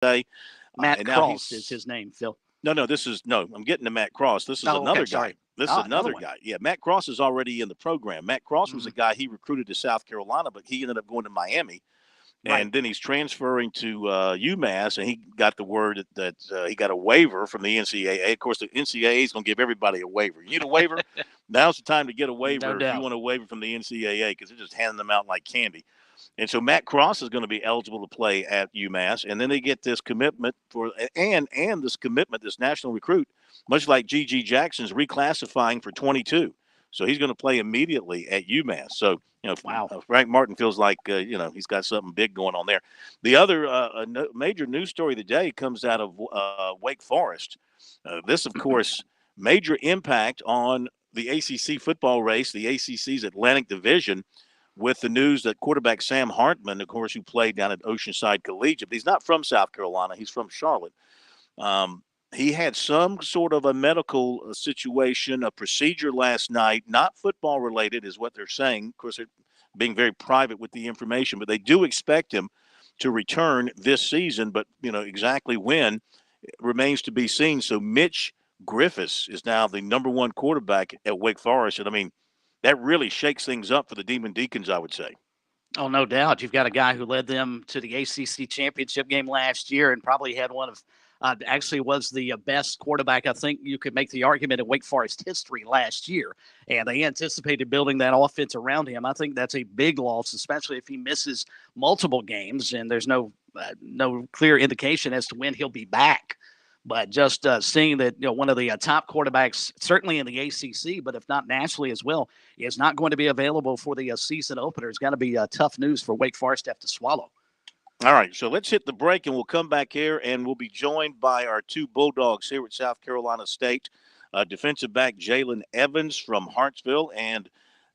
today. Matt And now Cross is his name, Phil. No, I'm getting to Matt Cross. This is another guy. Sorry. This is another guy. Yeah, Matt Cross is already in the program. Matt Cross was a guy he recruited to South Carolina, but he ended up going to Miami. Right. And then he's transferring to UMass, and he got the word that he got a waiver from the NCAA. Of course, the NCAA is going to give everybody a waiver. You need a waiver? Now's the time to get a waiver if you want a waiver from the NCAA, because they're just handing them out like candy. And so Matt Cross is going to be eligible to play at UMass, and then they get this commitment this national recruit, much like G.G. Jackson's reclassifying for 22. So he's going to play immediately at UMass. So, Frank Martin feels like, he's got something big going on there. The other major news story of the day comes out of Wake Forest. This, of course, major impact on the ACC football race, the ACC's Atlantic Division, with the news that quarterback Sam Hartman, of course, who played down at Oceanside Collegiate, but he's not from South Carolina. He's from Charlotte. He had some sort of a medical situation, a procedure last night, not football related is what they're saying. Of course, they're being very private with the information, but they do expect him to return this season. But, exactly when remains to be seen. So Mitch Griffiths is now the number one quarterback at Wake Forest. And, that really shakes things up for the Demon Deacons, I would say. Oh, no doubt. You've got a guy who led them to the ACC championship game last year and probably had one of actually was the best quarterback. I think you could make the argument in Wake Forest history last year. And they anticipated building that offense around him. I think that's a big loss, especially if he misses multiple games and there's no clear indication as to when he'll be back. But just seeing that, one of the top quarterbacks, certainly in the ACC, but if not nationally as well, is not going to be available for the season opener. It's going to be tough news for Wake Forest to have to swallow. All right, so let's hit the break, and we'll come back here, and we'll be joined by our two Bulldogs here at South Carolina State, defensive back Jalen Evans from Hartsville, and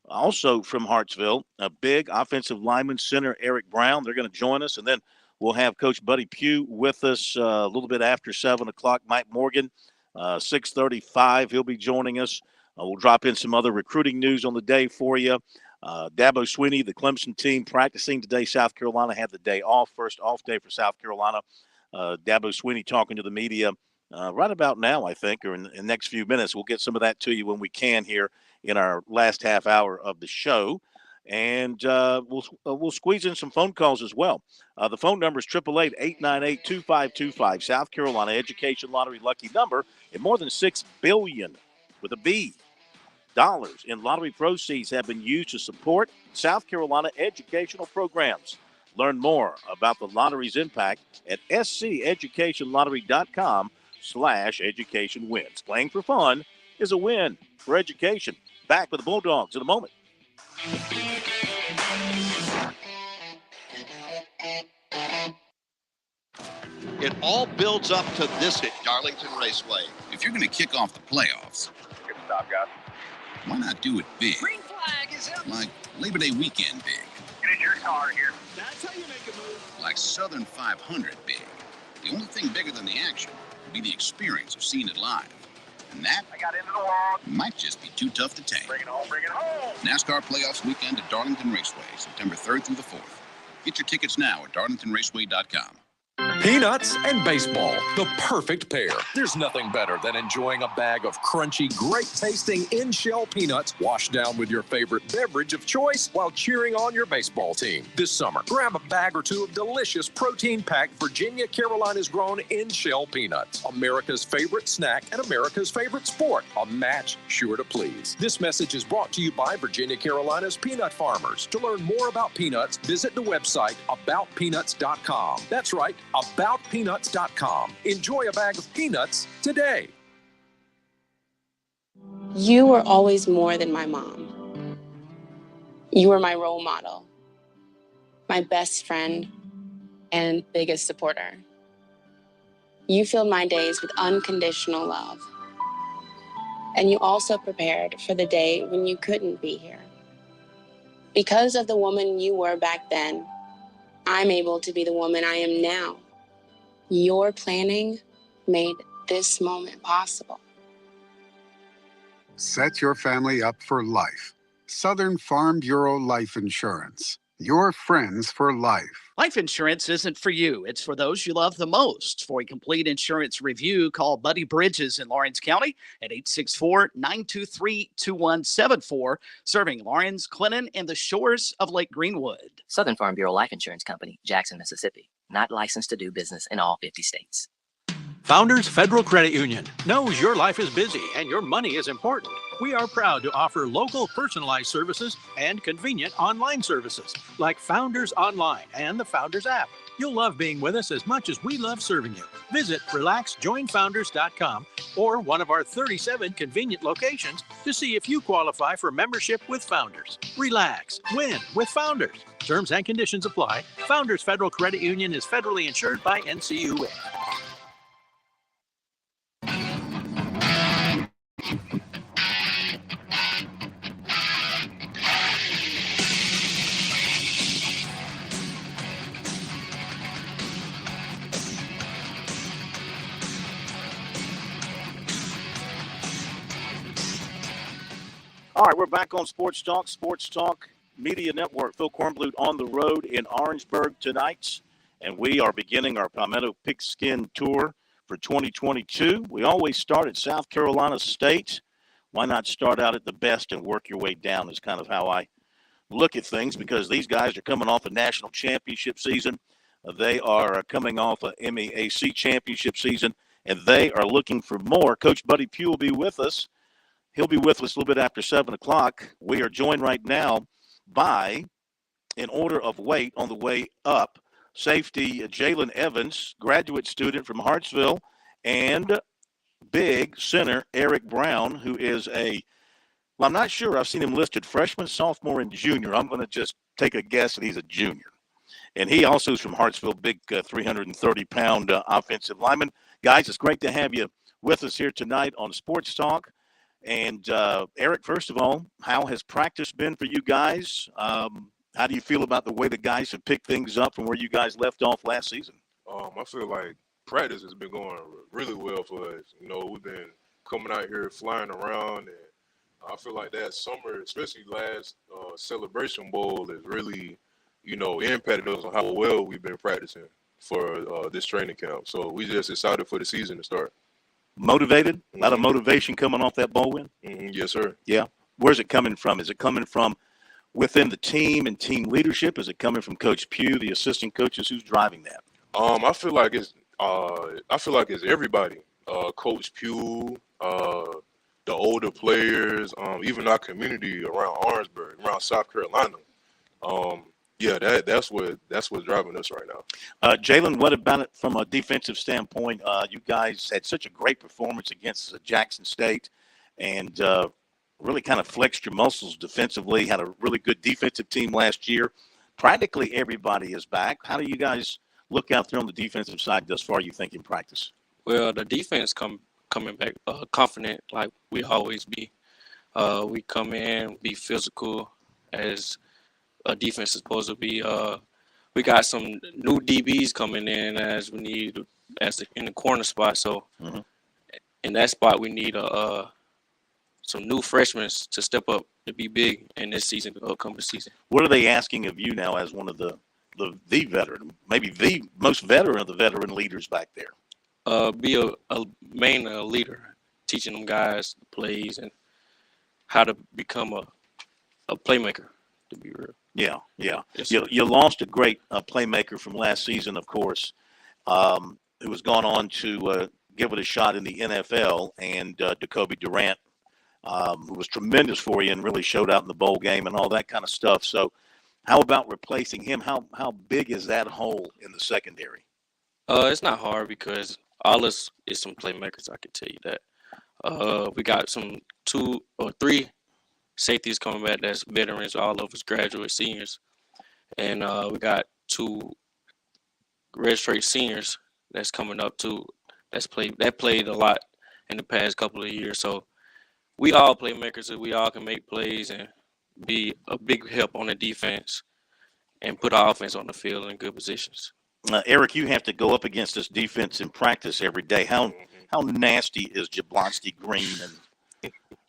also from Hartsville, a big offensive lineman, center Eric Brown. They're going to join us, and then we'll have Coach Buddy Pugh with us a little bit after 7 o'clock. Mike Morgan, 6:35, he'll be joining us. We'll drop in some other recruiting news on the day for you. Dabo Swinney, the Clemson team, practicing today. South Carolina had the day off, first off day for South Carolina. Dabo Swinney talking to the media right about now, I think, or in the next few minutes. We'll get some of that to you when we can here in our last half hour of the show. And we'll squeeze in some phone calls as well. The phone number is 888-898-2525. South Carolina Education Lottery lucky number, and more than $6 billion with a B dollars in lottery proceeds have been used to support South Carolina educational programs. Learn more about the lottery's impact at sceducationlottery.com/education wins. Playing for fun is a win for education. Back with the Bulldogs in a moment. It all builds up to this at Darlington Raceway. If you're going to kick off the playoffs, good stop, guys. Why not do it big? Green flag is up. Like Labor Day weekend big. Get in your car here. That's how you make a move. Like Southern 500 big. The only thing bigger than the action would be the experience of seeing it live. And that I got into the wall. Might just be too tough to take. Bring it home, bring it home. NASCAR Playoffs weekend at Darlington Raceway, September 3rd through the 4th. Get your tickets now at darlingtonraceway.com. Peanuts and baseball, the perfect pair. There's nothing better than enjoying a bag of crunchy, great-tasting in-shell peanuts washed down with your favorite beverage of choice while cheering on your baseball team. This summer, grab a bag or two of delicious protein-packed Virginia Carolina's grown in-shell peanuts. America's favorite snack and America's favorite sport. A match sure to please. This message is brought to you by Virginia Carolina's peanut farmers. To learn more about peanuts, visit the website aboutpeanuts.com. That's right, aboutpeanuts.com. Enjoy a bag of peanuts today. You were always more than my mom. You were my role model, my best friend, and biggest supporter. You filled my days with unconditional love. And you also prepared for the day when you couldn't be here. Because of the woman you were back then, I'm able to be the woman I am now. Your planning made this moment possible. Set your family up for life. Southern Farm Bureau Life Insurance. Your friends for life. Life insurance isn't for you. It's for those you love the most. For a complete insurance review, call Buddy Bridges in Lawrence County at 864-923-2174, serving Lawrence, Clinton, and the shores of Lake Greenwood. Southern Farm Bureau Life Insurance Company, Jackson, Mississippi. Not licensed to do business in all 50 states. Founders Federal Credit Union knows your life is busy and your money is important. We are proud to offer local personalized services and convenient online services like Founders Online and the Founders app. You'll love being with us as much as we love serving you. Visit relaxjoinfounders.com or one of our 37 convenient locations to see if you qualify for membership with Founders. Relax, win with Founders. Terms and conditions apply. Founders Federal Credit Union is federally insured by NCUA. All right, we're back on Sports Talk Media Network. Phil Kornblut on the road in Orangeburg tonight, and we are beginning our Palmetto Pigskin Tour for 2022. We always start at South Carolina State. Why not start out at the best and work your way down is kind of how I look at things, because these guys are coming off a national championship season. They are coming off a MEAC championship season, and they are looking for more. Coach Buddy Pugh will be with us. He'll be with us a little bit after 7 o'clock. We are joined right now by, in order of weight on the way up, safety Jalen Evans, graduate student from Hartsville, and big center Eric Brown, who is I'm not sure. I've seen him listed freshman, sophomore, and junior. I'm going to just take a guess that he's a junior. And he also is from Hartsville, big 330-pound offensive lineman. Guys, it's great to have you with us here tonight on Sports Talk. And Eric, first of all, how has practice been for you guys? How do you feel about the way the guys have picked things up from where you guys left off last season? I feel like practice has been going really well for us. You know, we've been coming out here flying around, and I feel like that summer, especially last Celebration Bowl, has really, impacted us on how well we've been practicing for this training camp. So we just excited for the season to start. Motivated? A lot of motivation coming off that bowl win? Yes, sir. Yeah. Where's it coming from? Is it coming from within the team and team leadership? Is it coming from Coach Pugh, the assistant coaches? Who's driving that? I feel like it's everybody. Coach Pugh, the older players, even our community around Orangeburg, around South Carolina. That's what's driving us right now. Jalen, what about it from a defensive standpoint? You guys had such a great performance against Jackson State, and really kind of flexed your muscles defensively. Had a really good defensive team last year. Practically everybody is back. How do you guys look out there on the defensive side thus far, you think, in practice? Well, the defense coming back confident like we always be. We come in, be physical as a defense is supposed to be. We got some new DBs coming in as we need in the corner spot. So in that spot, we need some new freshmen to step up to be big in this season, upcoming season. What are they asking of you now as one of the veteran, maybe the most veteran of the veteran leaders back there? Be a main leader, teaching them guys the plays and how to become a playmaker, to be real. Yeah. Yes, You lost a great playmaker from last season, of course, who has gone on to give it a shot in the NFL, and Jacoby Durant, who was tremendous for you and really showed out in the bowl game and all that kind of stuff. So how about replacing him? How big is that hole in the secondary? It's not hard because all us is some playmakers, I can tell you that. We got some 2 or 3 safeties coming back that's veterans, all of us graduate seniors. And we got 2 redshirt seniors that's coming up too. That played a lot in the past couple of years. So we all playmakers, and we all can make plays and be a big help on the defense and put our offense on the field in good positions. Eric, you have to go up against this defense in practice every day. How nasty is Jablonski Green and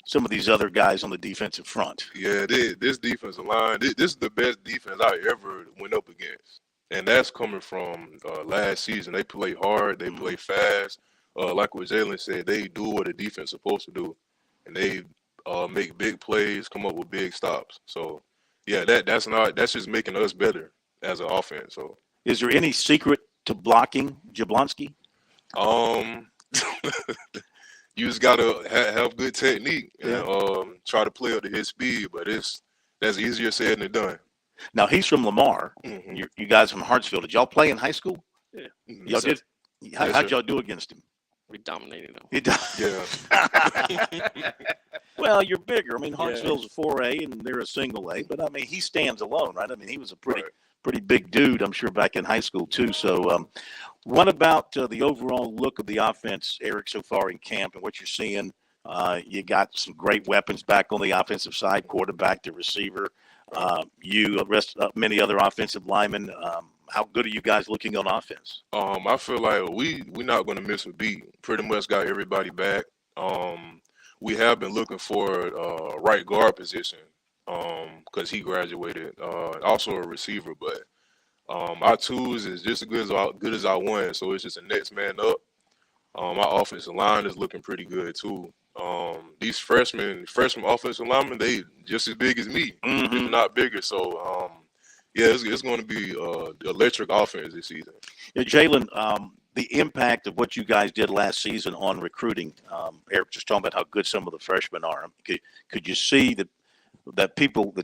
some of these other guys on the defensive front? Yeah, this defensive line, this is the best defense I ever went up against. And that's coming from last season. They play hard. They play fast. Like what Jalen said, they do what a defense is supposed to do. And they make big plays, come up with big stops. So, yeah, that's just making us better as an offense. So, is there any secret to blocking Jablonski? You just gotta have good technique and try to play up to his speed. But that's easier said than done. Now he's from Lamar. Mm-hmm. You guys from Hartsfield. Did y'all play in high school? Yeah. Y'all did. How'd y'all do against him? We dominated them. Yeah. Well, you're bigger. I mean, Hartsfield's a 4A and they're a single A, but I mean, he stands alone, right? I mean, he was a pretty big dude, I'm sure, back in high school too. So, what about the overall look of the offense, Eric, so far in camp and what you're seeing? You got some great weapons back on the offensive side, quarterback to receiver. Many other offensive linemen. How good are you guys looking on offense? I feel like we're not going to miss a beat. Pretty much got everybody back. We have been looking for right guard position because he graduated. Also a receiver, but our twos is just as good as our one. So it's just a next man up. Our offensive line is looking pretty good too. These freshman offensive linemen, they just as big as me, if not bigger. So yeah, it's going to be the electric offense this season. Yeah, Jalen, the impact of what you guys did last season on recruiting. Eric just talking about how good some of the freshmen are. Could you see that people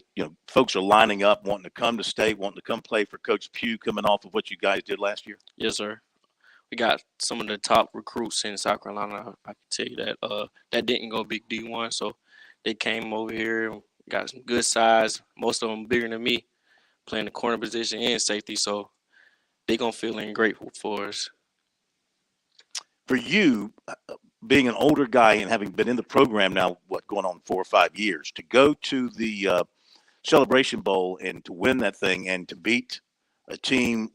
folks are lining up, wanting to come to state, wanting to come play for Coach Pugh, coming off of what you guys did last year? Yes, sir. We got some of the top recruits in South Carolina. I can tell you that that didn't go big D1, so they came over here, got some good size. Most of them bigger than me, playing the corner position and safety. So they're gonna feel grateful for us. For you, being an older guy and having been in the program now, going on 4 or 5 years, to go to the Celebration Bowl and to win that thing and to beat a team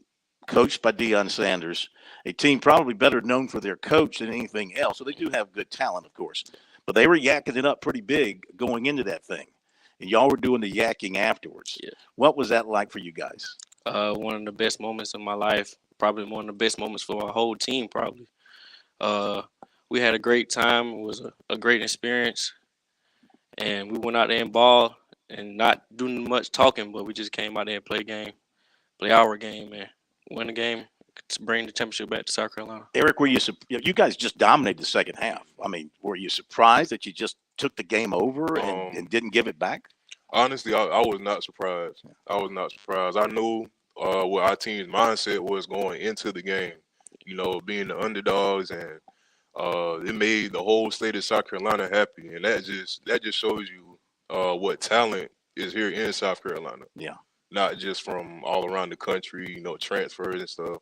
coached by Deion Sanders, a team probably better known for their coach than anything else. So they do have good talent, of course. But they were yakking it up pretty big going into that thing. And y'all were doing the yakking afterwards. Yeah. What was that like for you guys? One of the best moments of my life, probably one of the best moments for our whole team, probably. We had a great time. It was a great experience. And we went out there and ball and not doing much talking, but we just came out there and play our game, and win the game to bring the championship back to South Carolina. Eric, you guys just dominated the second half. I mean, were you surprised that you just took the game over and didn't give it back? Honestly, I was not surprised. I knew what our team's mindset was going into the game. Being the underdogs, and it made the whole state of South Carolina happy, and that just shows you what talent is here in South Carolina. Yeah, not just from all around the country. Transfers and stuff.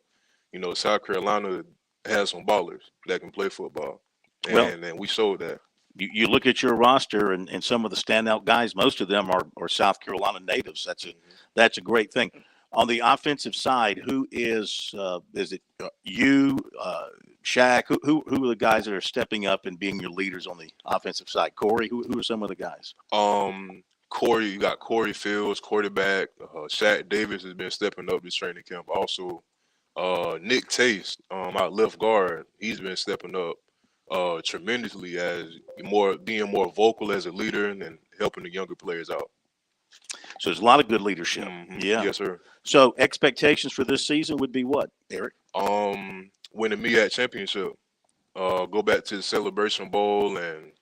South Carolina has some ballers that can play football, and we showed that. You look at your roster and some of the standout guys. Most of them are South Carolina natives. That's a great thing. On the offensive side, who is it you, Shaq? Who are the guys that are stepping up and being your leaders on the offensive side? Corey, who are some of the guys? Corey, you got Corey Fields, quarterback. Shaq Davis has been stepping up this training camp. Also, Nick Taste, our left guard, he's been stepping up tremendously as being more vocal as a leader and helping the younger players out. So there's a lot of good leadership. Mm-hmm. Yeah. Yes, sir. So expectations for this season would be what, Eric? Win the MEAC championship. Go back to the Celebration Bowl and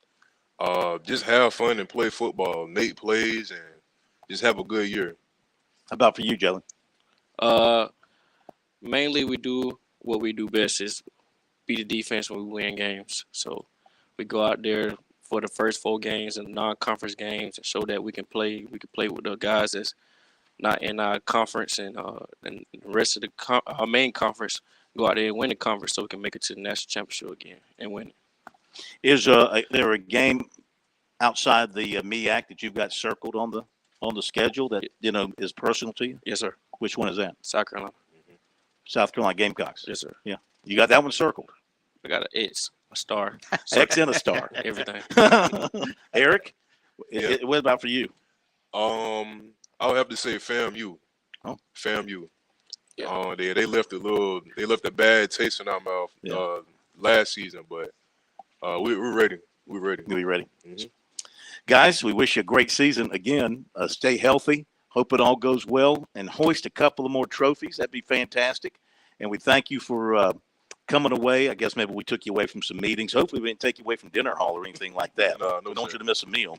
just have fun and play football, make plays, and just have a good year. How about for you, Jalen? Mainly we do what we do best is be the defense when we win games. So we go out there for the first 4 games and non-conference games and show that we can play. We can play with the guys that's not in our conference and the rest of our main conference. Go out there and win the conference so we can make it to the national championship again and win it. Is there a game outside the MEAC that you've got circled on the schedule that is personal to you? Yes, sir. Which one is that? South Carolina. South Carolina Gamecocks. Yes, sir. Yeah, you got that one circled. I got an X, a star, X and a star, everything. Eric, Yeah. What about for you? I would have to say FAMU. Oh, FAMU. They left a bad taste in our mouth last season, but we're ready. We're ready. You'll be ready. Mm-hmm. Guys, we wish you a great season again. Stay healthy. Hope it all goes well, and hoist a couple of more trophies. That'd be fantastic. And we thank you for coming away. I guess maybe we took you away from some meetings. Hopefully we didn't take you away from dinner hall or anything like that. No, we don't want you to miss a meal.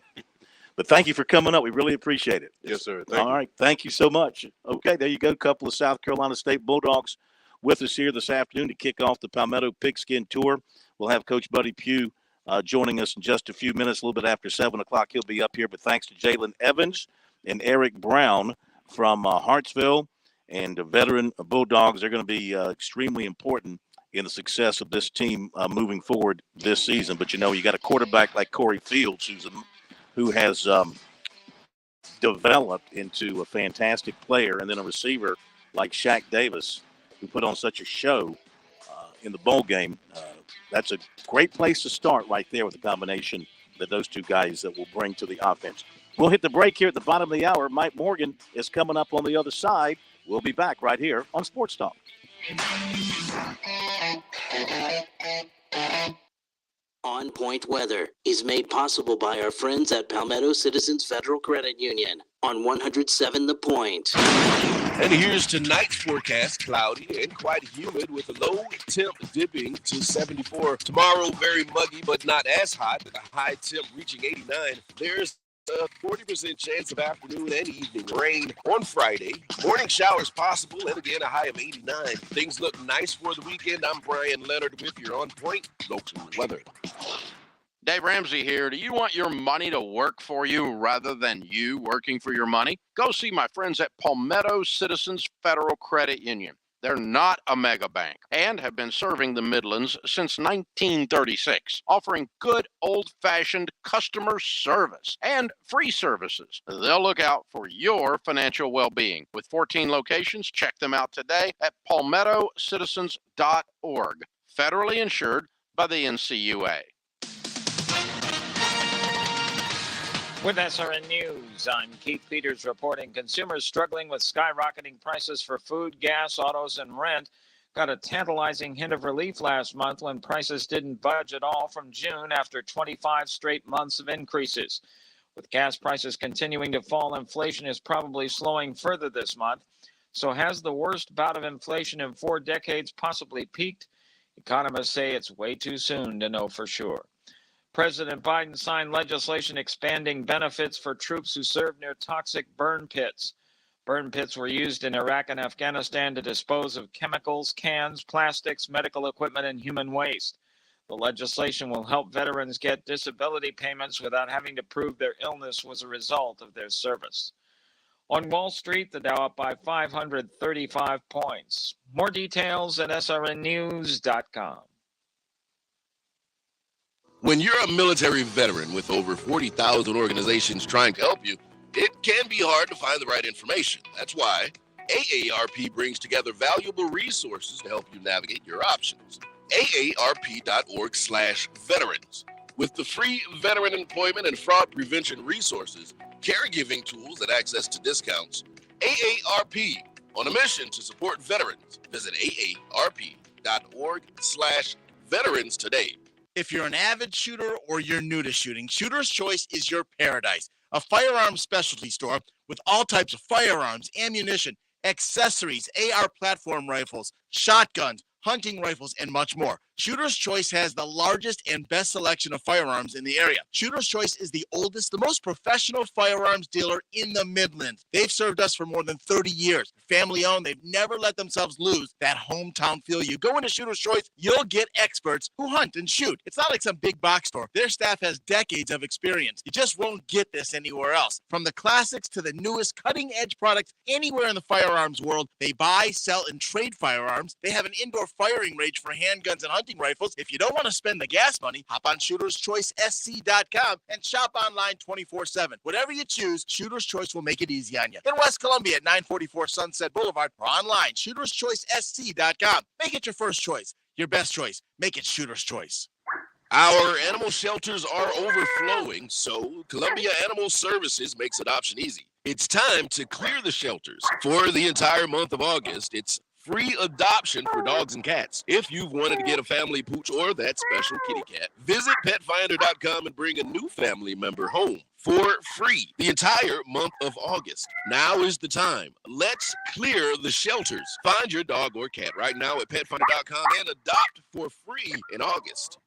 But thank you for coming up. We really appreciate it. Yes, sir. All right. Thank you so much. Okay, there you go. A couple of South Carolina State Bulldogs with us here this afternoon to kick off the Palmetto Pigskin Tour. We'll have Coach Buddy Pugh joining us in just a few minutes, a little bit after 7 o'clock. He'll be up here. But thanks to Jalen Evans and Eric Brown from Hartsville and the veteran Bulldogs. They're going to be extremely important in the success of this team moving forward this season. But, you got a quarterback like Corey Fields who has developed into a fantastic player, and then a receiver like Shaq Davis who put on such a show in the bowl game. That's a great place to start right there with the combination that those two guys that will bring to the offense. We'll hit the break here at the bottom of the hour. Mike Morgan is coming up on the other side. We'll be back right here on Sports Talk. On Point Weather is made possible by our friends at Palmetto Citizens Federal Credit Union on 107 The Point. And here's tonight's forecast: cloudy and quite humid with a low temp dipping to 74. Tomorrow, very muggy but not as hot, with a high temp reaching 89. There's a 40% chance of afternoon and evening rain on Friday. Morning showers possible, and again a high of 89. Things look nice for the weekend. I'm Brian Leonard with your On Point local weather. Dave Ramsey here. Do you want your money to work for you rather than you working for your money? Go see my friends at Palmetto Citizens Federal Credit Union. They're not a mega bank and have been serving the Midlands since 1936, offering good old-fashioned customer service and free services. They'll look out for your financial well-being. With 14 locations, check them out today at palmettocitizens.org. Federally insured by the NCUA. With SRN News, I'm Keith Peters reporting consumers struggling with skyrocketing prices for food, gas, autos, and rent got a tantalizing hint of relief last month when prices didn't budge at all from June after 25 straight months of increases. With gas prices continuing to fall, inflation is probably slowing further this month. So has the worst bout of inflation in 4 decades possibly peaked? Economists say it's way too soon to know for sure. President Biden signed legislation expanding benefits for troops who serve near toxic burn pits. Burn pits were used in Iraq and Afghanistan to dispose of chemicals, cans, plastics, medical equipment, and human waste. The legislation will help veterans get disability payments without having to prove their illness was a result of their service. On Wall Street, the Dow up by 535 points. More details at srnnews.com. When you're a military veteran with over 40,000 organizations trying to help you, it can be hard to find the right information. That's why AARP brings together valuable resources to help you navigate your options. AARP.org/veterans. With the free veteran employment and fraud prevention resources, caregiving tools, and access to discounts, AARP, on a mission to support veterans. Visit AARP.org/veterans today. If you're an avid shooter or you're new to shooting, Shooter's Choice is your paradise. A firearms specialty store with all types of firearms, ammunition, accessories, AR platform rifles, shotguns, hunting rifles, and much more. Shooter's Choice has the largest and best selection of firearms in the area. Shooter's Choice is the oldest, the most professional firearms dealer in the Midlands. They've served us for more than 30 years. Family-owned, they've never let themselves lose that hometown feel. You go into Shooter's Choice, you'll get experts who hunt and shoot. It's not like some big box store. Their staff has decades of experience. You just won't get this anywhere else. From the classics to the newest cutting-edge products anywhere in the firearms world, they buy, sell, and trade firearms. They have an indoor firing range for handguns and hunting rifles. If you don't want to spend the gas money, hop on ShootersChoiceSC.com and shop online 24/7. Whatever you choose, Shooter's Choice will make it easy on you. In West Columbia at 944 Sunset Boulevard or online, ShootersChoiceSC.com. Make it your first choice, your best choice. Make it Shooter's Choice. Our animal shelters are overflowing, so Columbia Animal Services makes adoption easy. It's time to clear the shelters. For the entire month of August, it's free adoption for dogs and cats. If you've wanted to get a family pooch or that special kitty cat, visit petfinder.com and bring a new family member home for free the entire month of August. Now is the time. Let's clear the shelters. Find your dog or cat right now at petfinder.com and adopt for free in August.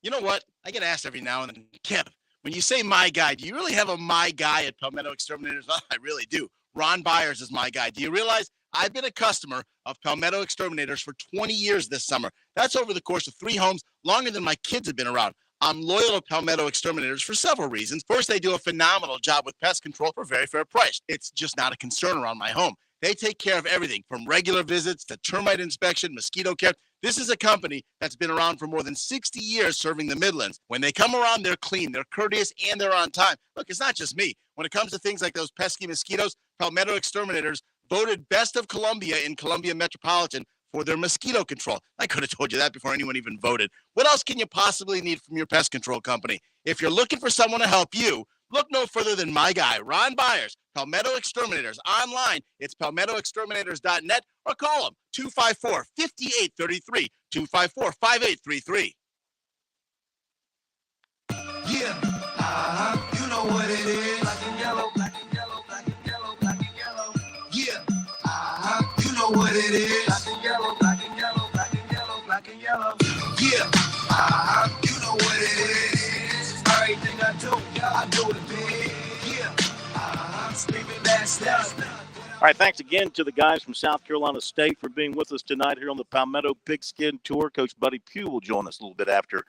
You know what? I get asked every now and then, Kev, when you say my guy, do you really have a my guy at Palmetto Exterminators? Oh, I really do. Ron Byers is my guy. Do you realize I've been a customer of Palmetto Exterminators for 20 years this summer? That's over the course of 3 homes, longer than my kids have been around. I'm loyal to Palmetto Exterminators for several reasons. First, they do a phenomenal job with pest control for a very fair price. It's just not a concern around my home. They take care of everything from regular visits to termite inspection, mosquito care. This is a company that's been around for more than 60 years serving the Midlands. When they come around, they're clean, they're courteous, and they're on time. Look, it's not just me. When it comes to things like those pesky mosquitoes, Palmetto Exterminators voted best of Columbia in Columbia Metropolitan for their mosquito control. I could have told you that before anyone even voted. What else can you possibly need from your pest control company? If you're looking for someone to help you, look no further than my guy, Ron Byers, Palmetto Exterminators. Online, it's palmettoexterminators.net or call them 254-5833, 254-5833. Yeah, you know what it is. Black and yellow, black and yellow, black and yellow, black and yellow. Yeah, you know what it is. Black and yellow, black and yellow, black and yellow, black and yellow. Yeah, you know what it is. Everything I do, I do it big. Yeah, screaming that stuff. All right, thanks again to the guys from South Carolina State for being with us tonight here on the Palmetto Pigskin Tour. Coach Buddy Pugh will join us a little bit after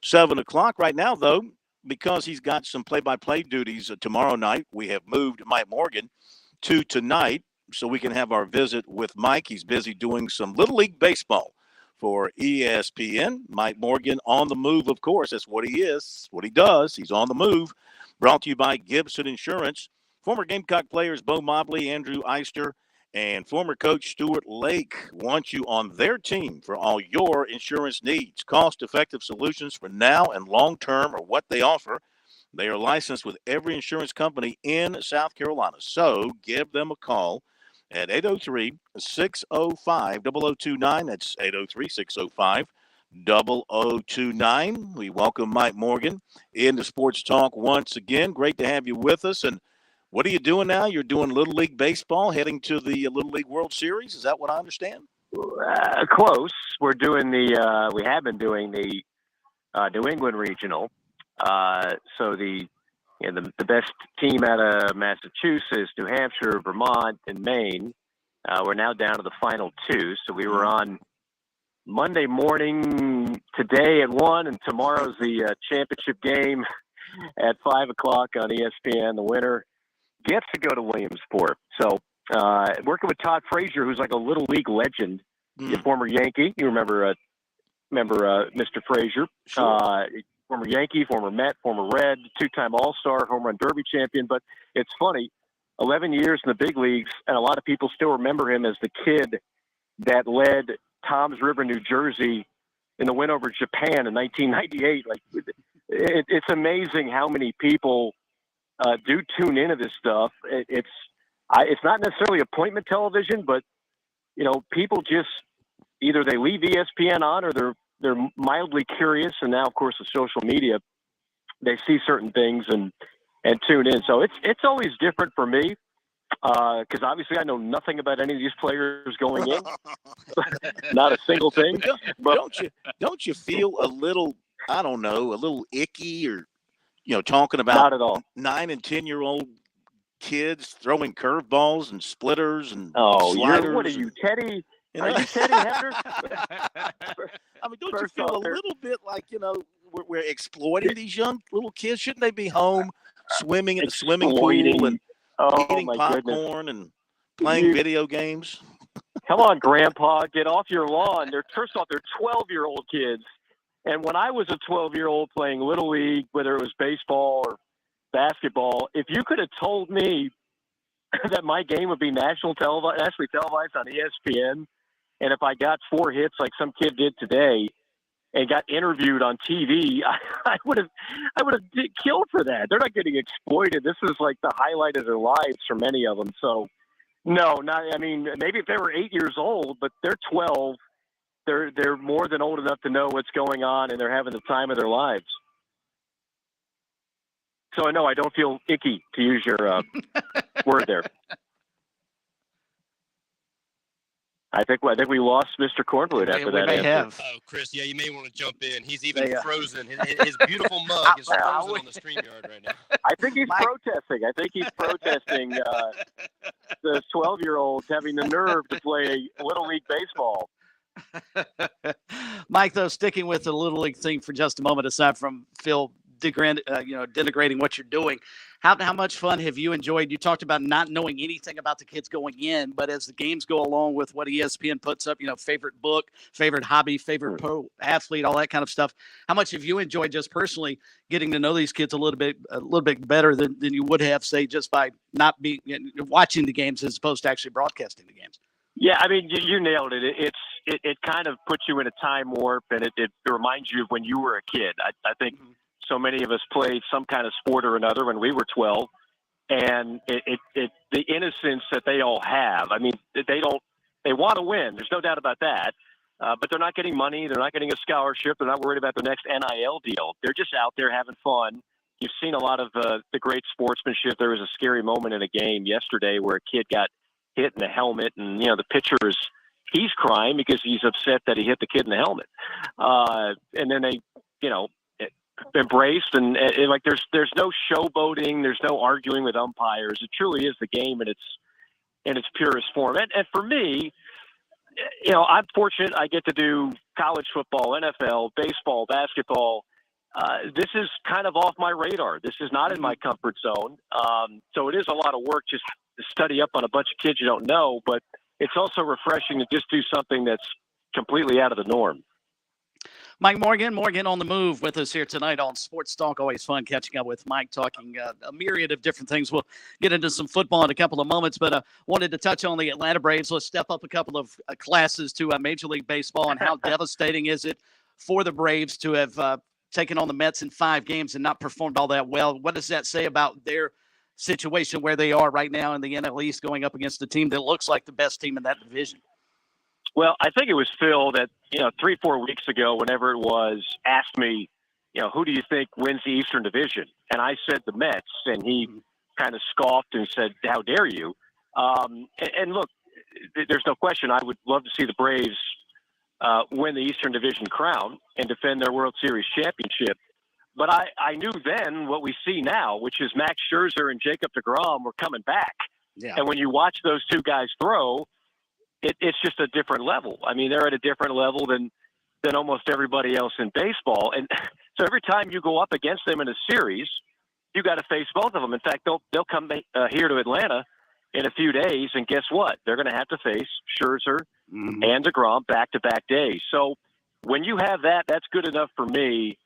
7 o'clock. Right now, though, because he's got some play-by-play duties tomorrow night, we have moved Mike Morgan to tonight so we can have our visit with Mike. He's busy doing some Little League Baseball for ESPN. Mike Morgan on the move, of course. That's what he is, what he does. He's on the move. Brought to you by Gibson Insurance. Former Gamecock players Bo Mobley, Andrew Eister, and former coach Stuart Lake want you on their team for all your insurance needs. Cost-effective solutions for now and long-term are what they offer. They are licensed with every insurance company in South Carolina. So give them a call at 803-605-0029. That's 803-605-0029. We welcome Mike Morgan into Sports Talk once again. Great to have you with us. And what are you doing now? You're doing Little League Baseball, heading to the Little League World Series. Is that what I understand? Close. We're doing we have been doing the New England Regional. So the best team out of Massachusetts, New Hampshire, Vermont, and Maine. We're now down to the final 2. So we were on Monday morning today at 1, and tomorrow's the championship game at 5 o'clock on ESPN. The winner gets to go to Williamsport. So working with Todd Frazier, who's like a Little League legend, a former Yankee. You remember Mr. Frazier, sure. Former Yankee, former Met, former Red, 2-time All-Star, home run derby champion. But it's funny, 11 years in the big leagues, and a lot of people still remember him as the kid that led Toms River, New Jersey in the win over Japan in 1998. Like, it's amazing how many people do tune into this stuff. It's not necessarily appointment television, but people just either they leave ESPN on or they're mildly curious, and now of course with social media, they see certain things and tune in. So it's always different for me because obviously I know nothing about any of these players going in, not a single thing. But don't you feel a little, I don't know, a little icky or talking about not at all 9 and 10-year-old kids throwing curveballs and splitters and sliders? What are you, Teddy? Are you Teddy Hefner? I mean, don't you feel a little bit like, we're exploiting these young little kids? Shouldn't they be home swimming in the swimming pool and eating popcorn and playing video games? Come on, Grandpa, get off your lawn. First off, they're 12-year-old kids. And when I was a 12-year-old playing Little League, whether it was baseball or basketball, if you could have told me that my game would be nationally televised on ESPN, and if I got 4 hits like some kid did today and got interviewed on TV, I would have killed for that. They're not getting exploited. This is like the highlight of their lives for many of them. So No, not. I mean, maybe if they were 8 years old, but they're 12. They're more than old enough to know what's going on, and they're having the time of their lives. So no, I don't feel icky, to use your word there. I think we lost Mr. Cornwood after that may answer. have. Oh, Chris, yeah, you may want to jump in. He's even frozen. His beautiful mug is frozen on the StreamYard right now. I think he's protesting. I think he's protesting the 12-year-olds having the nerve to play Little League Baseball. Mike, though, sticking with the Little League thing for just a moment, aside from Phil denigrating what you're doing, how much fun have you enjoyed? You talked about not knowing anything about the kids going in, but as the games go along with what ESPN puts up, favorite book, favorite hobby, favorite pro athlete, all that kind of stuff. How much have you enjoyed just personally getting to know these kids a little bit better than you would have, say, just by not being watching the games as opposed to actually broadcasting the games? Yeah, I mean, you nailed it. It kind of puts you in a time warp, and it reminds you of when you were a kid. I think so many of us played some kind of sport or another when we were 12, and the innocence that they all have. I mean, they want to win. There's no doubt about that. But they're not getting money. They're not getting a scholarship. They're not worried about the next NIL deal. They're just out there having fun. You've seen a lot of the great sportsmanship. There was a scary moment in a game yesterday where a kid got hit in the helmet, and the pitcher he's crying because he's upset that he hit the kid in the helmet. And then they, embraced and like there's no showboating, there's no arguing with umpires. It truly is the game in its purest form. And for me, I'm fortunate I get to do college football, NFL, baseball, basketball. This is kind of off my radar. This is not in my comfort zone. So it is a lot of work just to study up on a bunch of kids you don't know, but it's also refreshing to just do something that's completely out of the norm. Mike Morgan on the move with us here tonight on Sports Talk. Always fun catching up with Mike, talking a myriad of different things. We'll get into some football in a couple of moments, but wanted to touch on the Atlanta Braves. Let's step up a couple of classes to Major League Baseball, and how devastating is it for the Braves to have taken on the Mets in 5 games and not performed all that well? What does that say about their situation where they are right now in the NL East, going up against a team that looks like the best team in that division? Well, I think it was Phil that, 3-4 weeks ago, whenever it was, asked me, who do you think wins the Eastern Division? And I said the Mets, and he kind of scoffed and said, how dare you? And look, there's no question I would love to see the Braves win the Eastern Division crown and defend their World Series championship. But I knew then what we see now, which is Max Scherzer and Jacob deGrom were coming back. Yeah. And when you watch those two guys throw, it's just a different level. I mean, they're at a different level than almost everybody else in baseball. And so every time you go up against them in a series, you got to face both of them. In fact, they'll come here to Atlanta in a few days, and guess what? They're going to have to face Scherzer and deGrom back-to-back days. So when you have that, that's good enough for me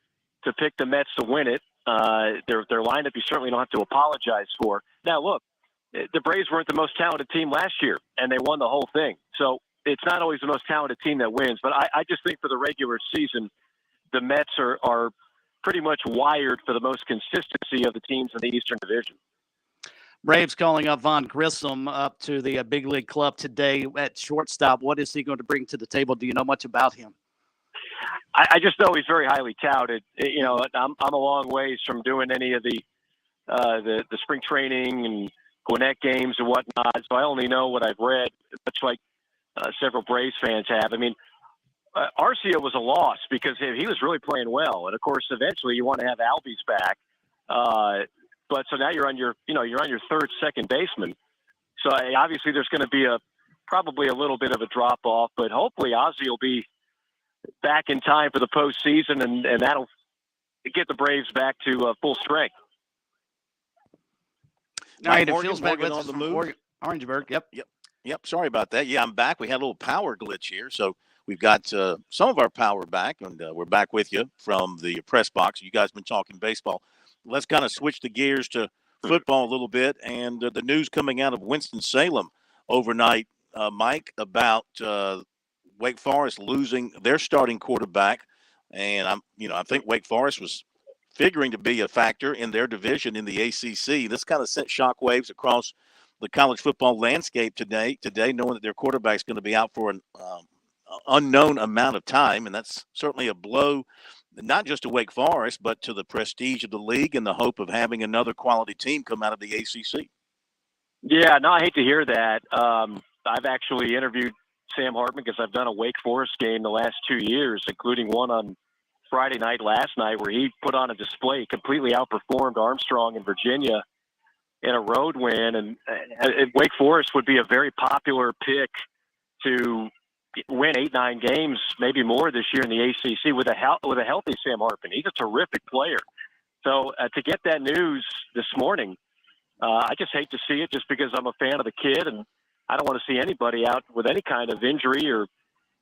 to pick the Mets to win it. Their lineup you certainly don't have to apologize for. Now, look, the Braves weren't the most talented team last year, and they won the whole thing. So it's not always the most talented team that wins. But I just think for the regular season, the Mets are pretty much wired for the most consistency of the teams in the Eastern Division. Braves calling up Vaughn Grissom up to the big league club today at shortstop. What is he going to bring to the table? Do you know much about him? I just know he's very highly touted. I'm a long ways from doing any of the spring training and Gwinnett games and whatnot, so I only know what I've read, much like several Braves fans have. I mean, Arcia was a loss because he was really playing well, and of course, eventually you want to have Albies back. But so now you're on your third second baseman. So obviously there's going to be probably a little bit of a drop off, but hopefully Ozzie will be back in time for the postseason, and that'll get the Braves back to full strength. All right, it feels back on the move. Orangeburg, Yep. Sorry about that. Yeah, I'm back. We had a little power glitch here, so we've got some of our power back, and we're back with you from the press box. You guys been talking baseball. Let's kind of switch the gears to football a little bit, and the news coming out of Winston-Salem overnight, Mike, about Wake Forest losing their starting quarterback, and I think Wake Forest was figuring to be a factor in their division in the ACC. This kind of sent shockwaves across the college football landscape today, knowing that their quarterback's going to be out for an unknown amount of time, and that's certainly a blow, not just to Wake Forest, but to the prestige of the league and the hope of having another quality team come out of the ACC. Yeah, no, I hate to hear that. I've actually interviewed Sam Hartman because I've done a Wake Forest game the last 2 years, including one on Friday night last night where he put on a display, completely outperformed Armstrong in Virginia in a road win. And Wake Forest would be a very popular pick to win 8-9 games, maybe more this year in the ACC with a healthy Sam Hartman. He's a terrific player. So to get that news this morning, I just hate to see it just because I'm a fan of the kid, and I don't want to see anybody out with any kind of injury or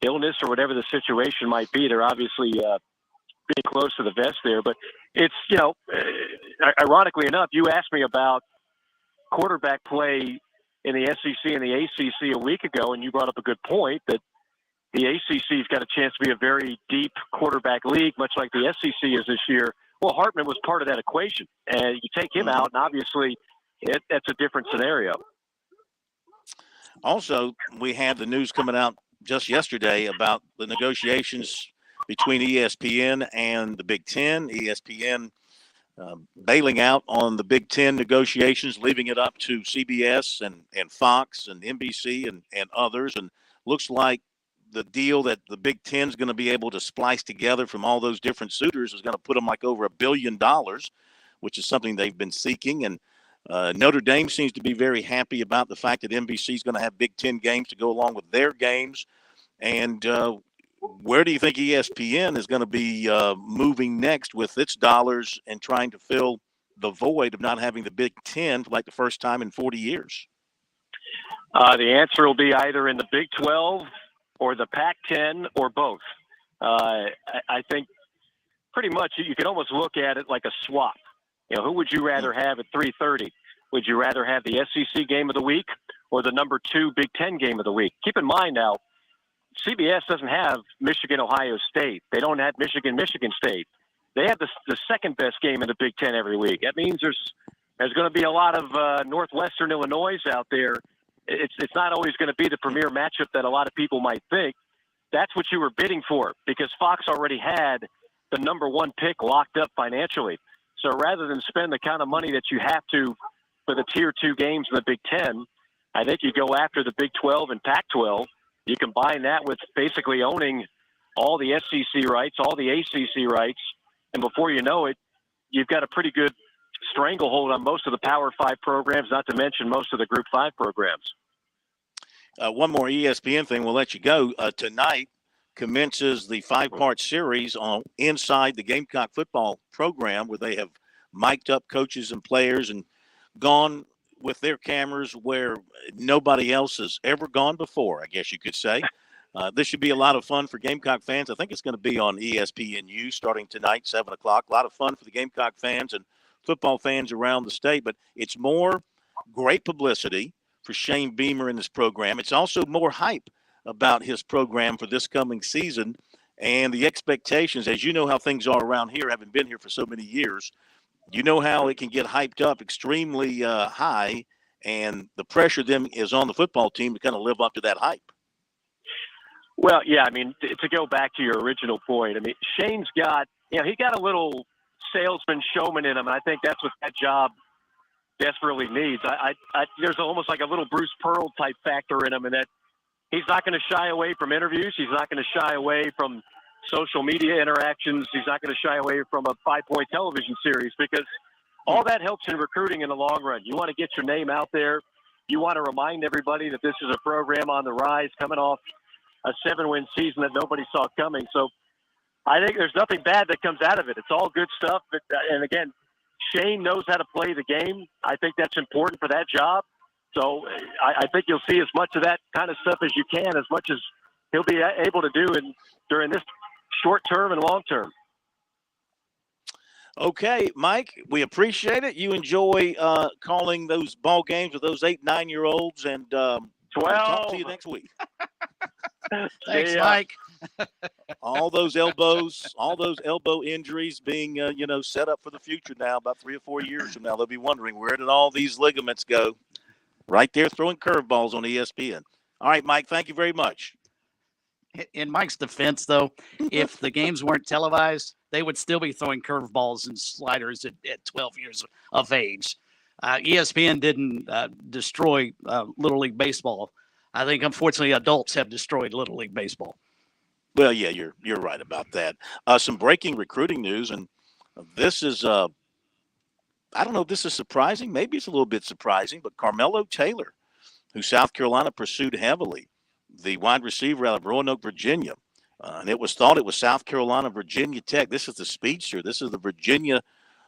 illness or whatever the situation might be. They're obviously being close to the vest there. But it's, ironically enough, you asked me about quarterback play in the SEC and the ACC a week ago, and you brought up a good point that the ACC's got a chance to be a very deep quarterback league, much like the SEC is this year. Well, Hartman was part of that equation, and you take him out, and obviously that's a different scenario. Also, we had the news coming out just yesterday about the negotiations between ESPN and the Big Ten. ESPN bailing out on the Big Ten negotiations, leaving it up to CBS and Fox and NBC and others. And looks like the deal that the Big Ten is going to be able to splice together from all those different suitors is going to put them like over $1 billion, which is something they've been seeking. And Notre Dame seems to be very happy about the fact that NBC is going to have Big Ten games to go along with their games. And where do you think ESPN is going to be moving next with its dollars and trying to fill the void of not having the Big Ten for like the first time in 40 years? The answer will be either in the Big 12 or the Pac-10 or both. I think pretty much you can almost look at it like a swap. Who would you rather have at 3:30? Would you rather have the SEC game of the week or the number 2 Big Ten game of the week? Keep in mind now, CBS doesn't have Michigan, Ohio State. They don't have Michigan, Michigan State. They have the second best game in the Big Ten every week. That means there's going to be a lot of Northwestern Illinois out there. It's not always going to be the premier matchup that a lot of people might think. That's what you were bidding for because Fox already had the number 1 pick locked up financially. So rather than spend the kind of money that you have to for the Tier 2 games in the Big Ten, I think you go after the Big 12 and Pac-12. You combine that with basically owning all the SEC rights, all the ACC rights, and before you know it, you've got a pretty good stranglehold on most of the Power 5 programs, not to mention most of the Group 5 programs. One more ESPN thing, we'll let you go. Tonight commences the 5-part series on Inside the Gamecock football program, where they have mic'd up coaches and players and gone with their cameras where nobody else has ever gone before, I guess you could say. This should be a lot of fun for Gamecock fans. I think it's going to be on ESPNU starting tonight, 7 o'clock. A lot of fun for the Gamecock fans and football fans around the state, but it's more great publicity for Shane Beamer in this program. It's also more hype about his program for this coming season and the expectations. As you know how things are around here, having been here for so many years, you know how it can get hyped up extremely high, and the pressure then is on the football team to kind of live up to that hype. Well, yeah, I mean, to go back to your original point, I mean, Shane's got, he got a little salesman, showman in him, and I think that's what that job desperately needs. There's almost like a little Bruce Pearl type factor in him, in that he's not going to shy away from interviews. He's not going to shy away from social media interactions. He's not going to shy away from a 5-point television series because all that helps in recruiting in the long run. You want to get your name out there. You want to remind everybody that this is a program on the rise coming off a 7-win season that nobody saw coming. So I think there's nothing bad that comes out of it. It's all good stuff. And again, Shane knows how to play the game. I think that's important for that job. So I think you'll see as much of that kind of stuff as you can, as much as he'll be able to do during this short term and long term. Okay, Mike, we appreciate it. You enjoy calling those ball games with those 8-9-year-olds, and 12. We'll talk to you next week. Thanks, Mike. all those elbow injuries being, set up for the future now. About 3 or 4 years from now, they'll be wondering, where did all these ligaments go? right there throwing curveballs on ESPN. All right, Mike, thank you very much. In Mike's defense, though, if the games weren't televised, they would still be throwing curveballs and sliders at 12 years of age. ESPN didn't destroy Little League Baseball. I think, unfortunately, adults have destroyed Little League Baseball. Well, yeah, you're right about that. Some breaking recruiting news, and this is I don't know if this is surprising. Maybe it's a little bit surprising, but Carmelo Taylor, who South Carolina pursued heavily, the wide receiver out of Roanoke, Virginia, and it was thought it was South Carolina, Virginia Tech. This is the speedster. This is the Virginia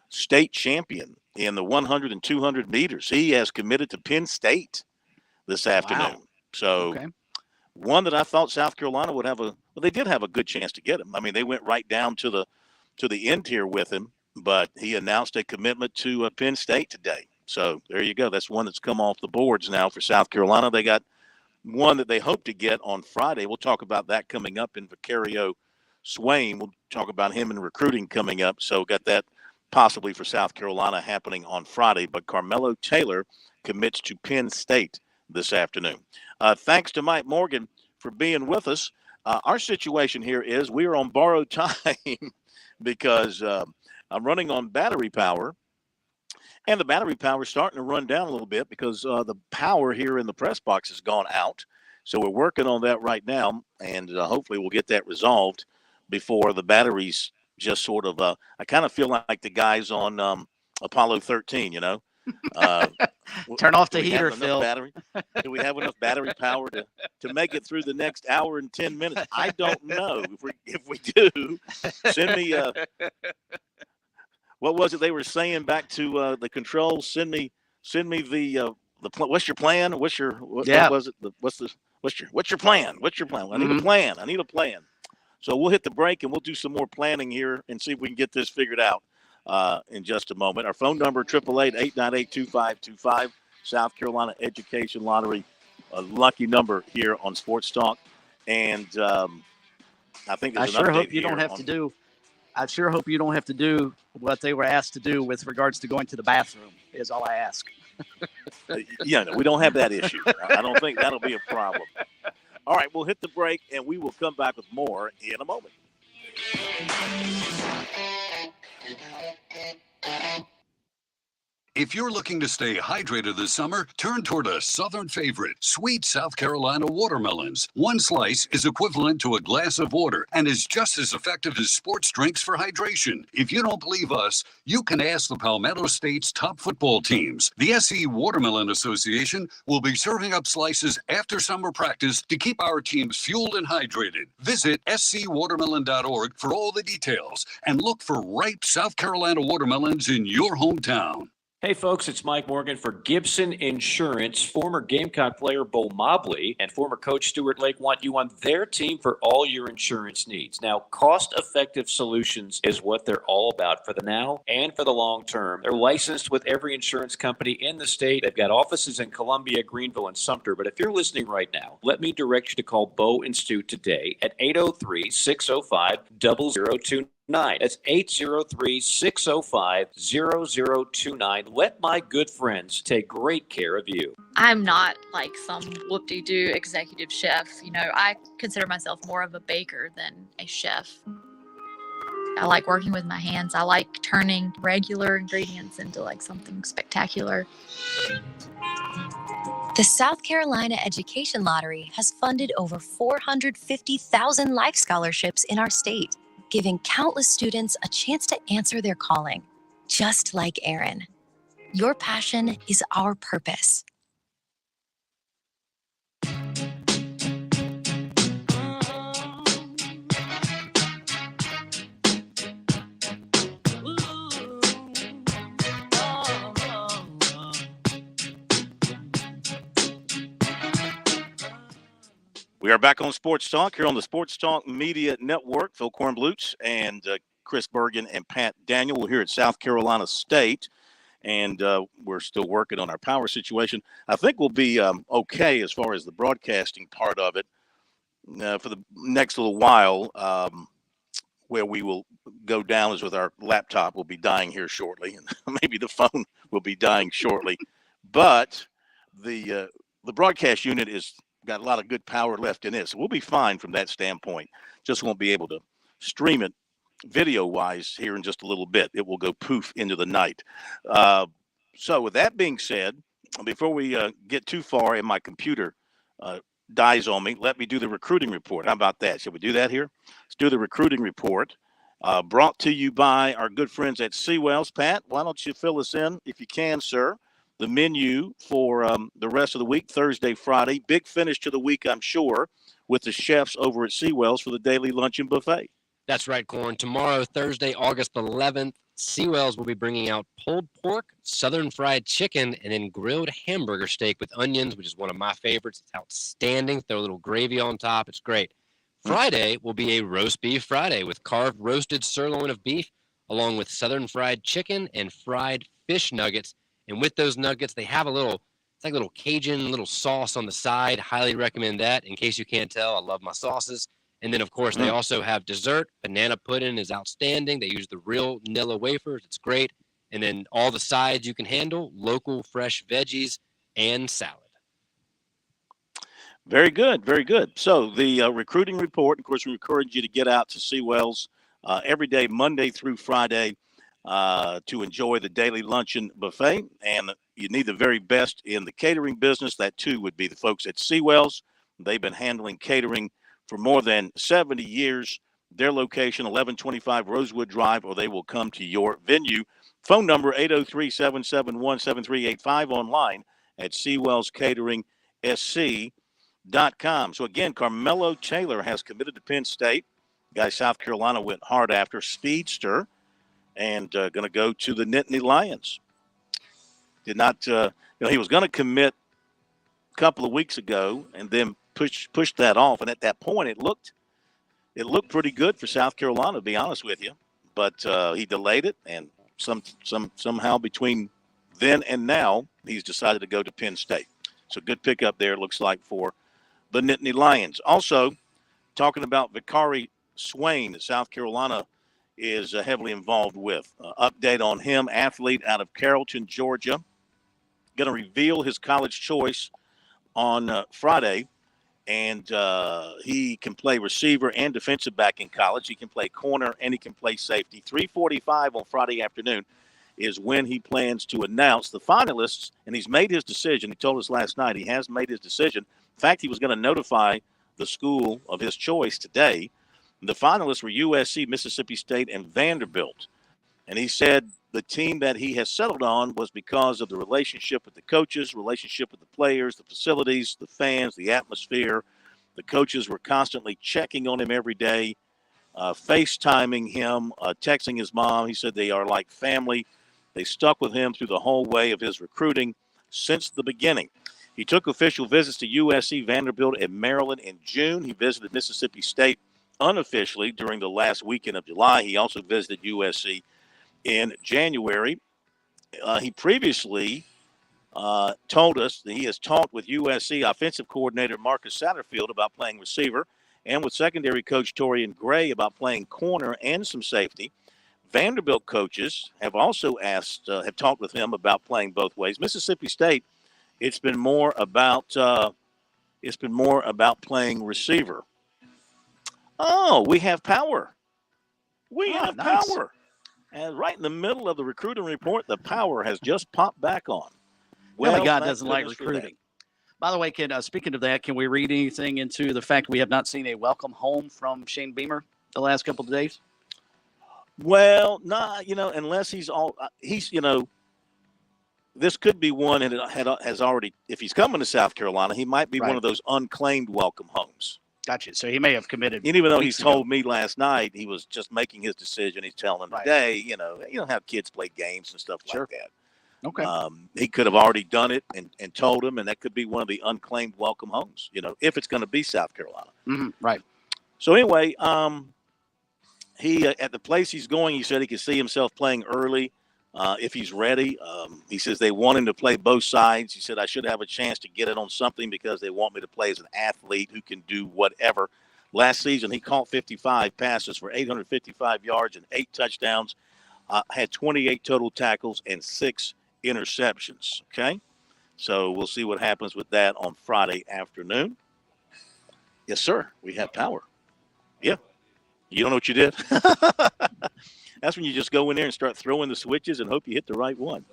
state champion in the 100 and 200 meters. He has committed to Penn State this afternoon. Wow. So Okay. one that I thought South Carolina would have they did have a good chance to get him. I mean, they went right down to the end here with him, but he announced a commitment to Penn State today. So there you go. That's one that's come off the boards now for South Carolina. They got one that they hope to get on Friday. We'll talk about that coming up in Vicario Swain. We'll talk about him in recruiting coming up. So got that possibly for South Carolina happening on Friday. But Carmelo Taylor commits to Penn State this afternoon. Thanks to Mike Morgan for being with us. Our situation here is we are on borrowed time because I'm running on battery power. And the battery power is starting to run down a little bit because the power here in the press box has gone out. So we're working on that right now, and hopefully we'll get that resolved before the batteries just sort of I kind of feel like the guys on Apollo 13, you know. Turn off the heater, Phil. Do we have enough battery power to make it through the next hour and 10 minutes? I don't know. If we do, send me what was it they were saying back to the controls? Send me the what's your plan? What was it? What's your plan? What's your plan? I need a plan. I need a plan. So we'll hit the break and we'll do some more planning here and see if we can get this figured out in just a moment. Our phone number 888-898-2525. South Carolina Education Lottery, a lucky number here on Sports Talk, and I think there's an update hope you don't have to do. I sure hope you don't have to do what they were asked to do with regards to going to the bathroom, is all I ask. Yeah, no, we don't have that issue. I don't think that'll be a problem. All right, we'll hit the break, and we will come back with more in a moment. If you're looking to stay hydrated this summer, turn toward a southern favorite, sweet South Carolina watermelons. One slice is equivalent to a glass of water and is just as effective as sports drinks for hydration. If you don't believe us, you can ask the Palmetto State's top football teams. The SC Watermelon Association will be serving up slices after summer practice to keep our teams fueled and hydrated. Visit scwatermelon.org for all the details and look for ripe South Carolina watermelons in your hometown. Hey folks, it's Mike Morgan for Gibson Insurance. Former Gamecock player Bo Mobley and former coach Stuart Lake want you on their team for all your insurance needs. Now, cost-effective solutions is what they're all about for the now and for the long term. They're licensed with every insurance company in the state. They've got offices in Columbia, Greenville, and Sumter. But if you're listening right now, let me direct you to call Bo and Stu today at 803-605-0029. That's 803-605-0029. Let my good friends take great care of you. I'm not like some whoop-de-doo executive chef. You know, I consider myself more of a baker than a chef. I like working with my hands. I like turning regular ingredients into like something spectacular. The South Carolina Education Lottery has funded over 450,000 life scholarships in our state, giving countless students a chance to answer their calling, just like Aaron. Your passion is our purpose. We are back on Sports Talk here on the Sports Talk Media Network. Phil Kornblutz and Chris Bergen and Pat Daniel. We're here at South Carolina State, and we're still working on our power situation. I think we'll be okay as far as the broadcasting part of it for the next little while. Where we will go down is with our laptop will be dying here shortly, and maybe the phone will be dying shortly. But the broadcast unit is got a lot of good power left in it, so we'll be fine from that standpoint. Just won't be able to stream it video-wise here in just a little bit. It will go poof into the night. So with that being said, before we get too far and my computer dies on me, let me do the recruiting report. How about that? Should we do that here? Let's do the recruiting report. Brought to you by our good friends at Seawells. Pat, why don't you fill us in, if you can, sir, the menu for the rest of the week, Thursday, Friday. Big finish to the week, I'm sure, with the chefs over at Seawells for the daily luncheon buffet. That's right, Corn. Tomorrow, Thursday, August 11th, Seawells will be bringing out pulled pork, southern fried chicken, and then grilled hamburger steak with onions, which is one of my favorites. It's outstanding. Throw a little gravy on top. It's great. Friday will be a roast beef Friday with carved roasted sirloin of beef, along with southern fried chicken and fried fish nuggets. And with those nuggets, they have it's like a little Cajun little sauce on the side. Highly recommend that. In case you can't tell, I love my sauces. And then, of course, they also have dessert. Banana pudding is outstanding. They use the real Nilla wafers. It's great. And then all the sides you can handle, local fresh veggies and salad. Very good, very good. So the recruiting report, of course, we encourage you to get out to Seawells every day, Monday through Friday, to enjoy the daily luncheon buffet. And you need the very best in the catering business. That, too, would be the folks at Seawells. They've been handling catering for more than 70 years. Their location, 1125 Rosewood Drive, or they will come to your venue. Phone number 803-771-7385, online at SeawellsCateringSC.com. So again, Carmelo Taylor has committed to Penn State. Guy South Carolina went hard after, speedster, and going to go to the Nittany Lions. Did not, he was going to commit a couple of weeks ago, and then pushed that off, and at that point it looked pretty good for South Carolina, to be honest with you, but he delayed it, and somehow between then and now he's decided to go to Penn State. So good pickup there, looks like, for the Nittany Lions. Also, talking about Vicari Swain, that South Carolina is heavily involved with. Update on him, athlete out of Carrollton, Georgia, going to reveal his college choice on Friday. And he can play receiver and defensive back in college. He can play corner and he can play safety. 3:45 on Friday afternoon is when he plans to announce the finalists, and he's made his decision. He told us last night he has made his decision. In fact, he was going to notify the school of his choice today. The finalists were USC, Mississippi State, and Vanderbilt. And he said the team that he has settled on was because of the relationship with the coaches, relationship with the players, the facilities, the fans, the atmosphere. The coaches were constantly checking on him every day, FaceTiming him, texting his mom. He said they are like family. They stuck with him through the whole way of his recruiting since the beginning. He took official visits to USC, Vanderbilt, and Maryland in June. He visited Mississippi State unofficially during the last weekend of July. He also visited USC in January. He previously told us that he has talked with USC offensive coordinator Marcus Satterfield about playing receiver, and with secondary coach Torian Gray about playing corner and some safety. Vanderbilt coaches have also have talked with him about playing both ways. Mississippi State, it's been more about playing receiver. Oh, we have power. We have power. And right in the middle of the recruiting report, the power has just popped back on. Well, God doesn't like recruiting. By the way, speaking of that, can we read anything into the fact we have not seen a welcome home from Shane Beamer the last couple of days? Well, unless this could be one, and it has already, if he's coming to South Carolina, he might be one of those unclaimed welcome homes. Gotcha. So he may have committed. And even though he told me last night he was just making his decision, he's telling them today, you don't have kids play games and stuff like that. Okay. He could have already done it and told him, and that could be one of the unclaimed welcome homes, if it's going to be South Carolina. Mm-hmm. Right. So anyway, he at the place he's going, he said he could see himself playing early if he's ready. He says they want him to play both sides. He said, I should have a chance to get it on something because they want me to play as an athlete who can do whatever. Last season, he caught 55 passes for 855 yards and 8 touchdowns, had 28 total tackles and 6 interceptions. Okay. So we'll see what happens with that on Friday afternoon. Yes, sir. We have power. Yeah. You don't know what you did? That's when you just go in there and start throwing the switches and hope you hit the right one.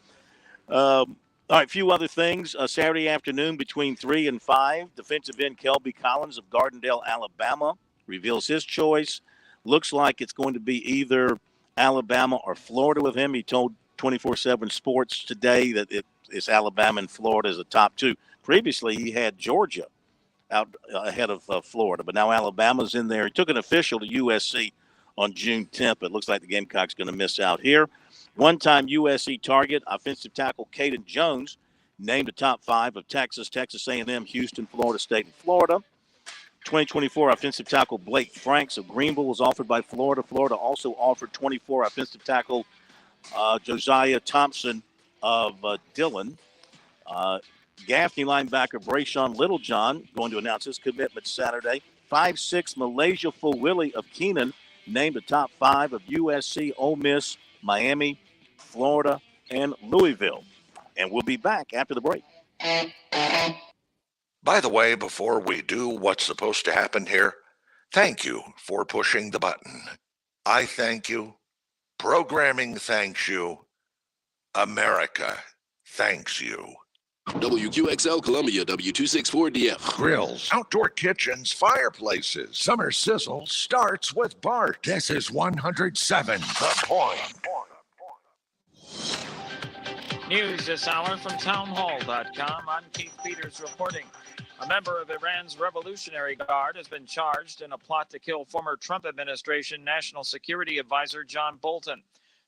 All right, a few other things. Saturday afternoon between 3 and 5, defensive end Kelby Collins of Gardendale, Alabama, reveals his choice. Looks like it's going to be either Alabama or Florida with him. He told 24/7 Sports today that it's Alabama and Florida as the top two. Previously, he had Georgia out ahead of Florida, but now Alabama's in there. He took an official to USC on June 10th, but it looks like the Gamecocks going to miss out here. One-time USC target, offensive tackle Caden Jones, named the top 5 of Texas, Texas A&M, Houston, Florida State, and Florida. 2024 offensive tackle Blake Franks of Greenville was offered by Florida. Florida also offered 24 offensive tackle Josiah Thompson of Dillon. Gaffney linebacker Brayshawn Littlejohn going to announce his commitment Saturday. 5'6" Malaysia Fulwilly of Keenan named the top 5 of USC, Ole Miss, Miami, Florida, and Louisville. And we'll be back after the break. By the way, before we do what's supposed to happen here, thank you for pushing the button. I thank you. Programming thanks you. America thanks you. WQXL Columbia, W264DF. Grills, outdoor kitchens, fireplaces. Summer sizzle starts with Bart. This is 107 The Point. News this hour from townhall.com. I'm Keith Peters reporting. A member of Iran's Revolutionary Guard has been charged in a plot to kill former Trump administration National Security Advisor John Bolton.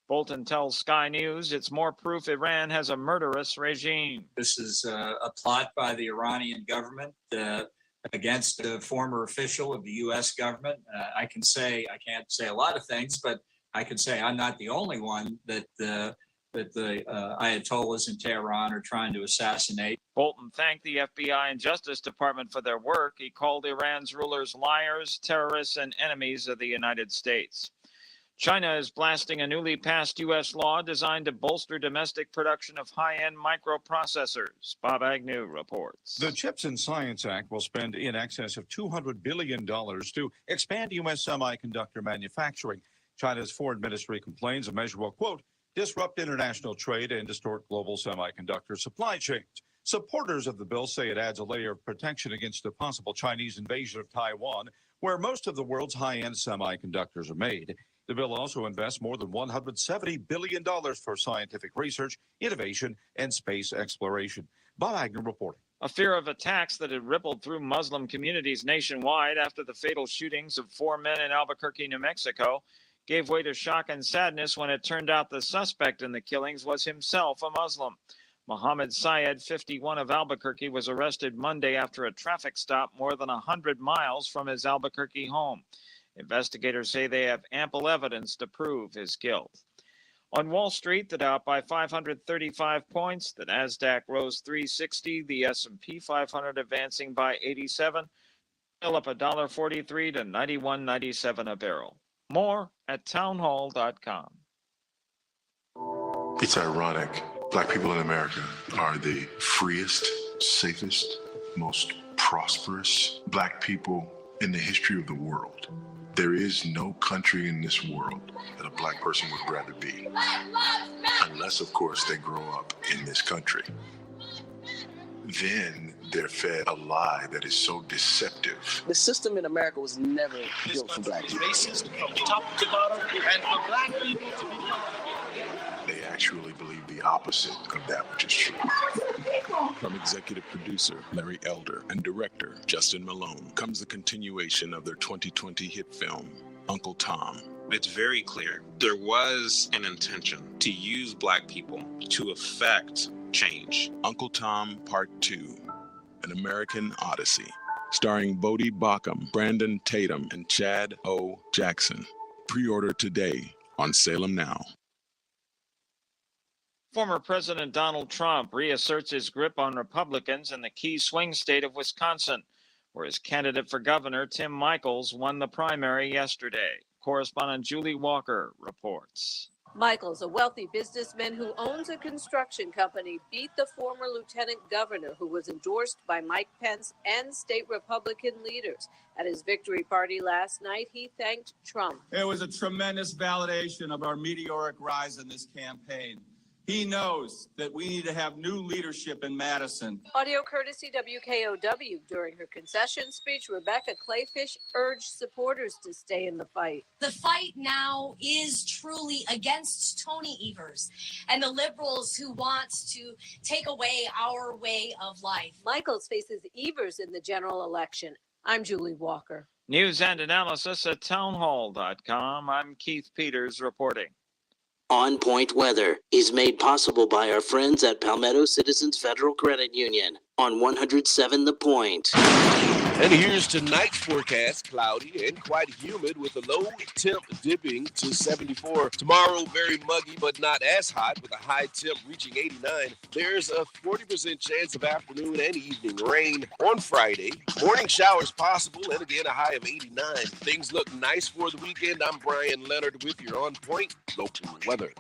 Bolton tells Sky News it's more proof Iran has a murderous regime. This is a plot by the Iranian government against a former official of the U.S. government. I can't say a lot of things, but I can say I'm not the only one that the Ayatollahs in Tehran are trying to assassinate. Bolton thanked the FBI and Justice Department for their work. He called Iran's rulers liars, terrorists, and enemies of the United States. China is blasting a newly passed U.S. law designed to bolster domestic production of high-end microprocessors. Bob Agnew reports. The CHIPS and Science Act will spend in excess of $200 billion to expand U.S. semiconductor manufacturing. China's foreign ministry complains the measure will, quote, disrupt international trade and distort global semiconductor supply chains. Supporters of the bill say it adds a layer of protection against a possible Chinese invasion of Taiwan, where most of the world's high-end semiconductors are made. The bill also invests more than $170 billion for scientific research, innovation, and space exploration. Bob Agnew reporting. A fear of attacks that had rippled through Muslim communities nationwide after the fatal shootings of 4 men in Albuquerque, New Mexico, gave way to shock and sadness when it turned out the suspect in the killings was himself a Muslim. Mohammed Syed, 51 of Albuquerque, was arrested Monday after a traffic stop more than 100 miles from his Albuquerque home. Investigators say they have ample evidence to prove his guilt. On Wall Street, the Dow up by 535 points, the Nasdaq rose 360, the S&P 500 advancing by 87, oil up $1.43 to 91.97 a barrel. More at townhall.com. It's ironic. Black people in America are the freest, safest, most prosperous Black people in the history of the world. There is no country in this world that a Black person would rather be. Unless, of course, they grow up in this country. Then they're fed a lie that is so deceptive. The system in America was never built for Black people. Racist from top to bottom, and for Black people to be They actually believe the opposite of that which is true. From executive producer Larry Elder and director Justin Malone comes the continuation of their 2020 hit film, Uncle Tom. It's very clear there was an intention to use Black people to affect change. Uncle Tom Part 2, An American Odyssey, starring Bodie Bacham, Brandon Tatum, and Chad O. Jackson. Pre-order today on Salem Now. Former President Donald Trump reasserts his grip on Republicans in the key swing state of Wisconsin, where his candidate for governor, Tim Michels, won the primary yesterday. Correspondent Julie Walker reports. Michaels, a wealthy businessman who owns a construction company, beat the former lieutenant governor who was endorsed by Mike Pence and state Republican leaders. At his victory party last night, he thanked Trump. It was a tremendous validation of our meteoric rise in this campaign. He knows that we need to have new leadership in Madison. Audio courtesy WKOW. During her concession speech, Rebecca Clayfish urged supporters to stay in the fight. The fight now is truly against Tony Evers and the liberals who want to take away our way of life. Michaels faces Evers in the general election. I'm Julie Walker. News and analysis at townhall.com. I'm Keith Peters reporting. On Point Weather is made possible by our friends at Palmetto Citizens Federal Credit Union on 107 The Point. And here's tonight's forecast: cloudy and quite humid with a low temp dipping to 74. Tomorrow, very muggy but not as hot with a high temp reaching 89. There's a 40% chance of afternoon and evening rain on Friday. Morning showers possible and again a high of 89. Things look nice for the weekend. I'm Brian Leonard with your On Point local weather.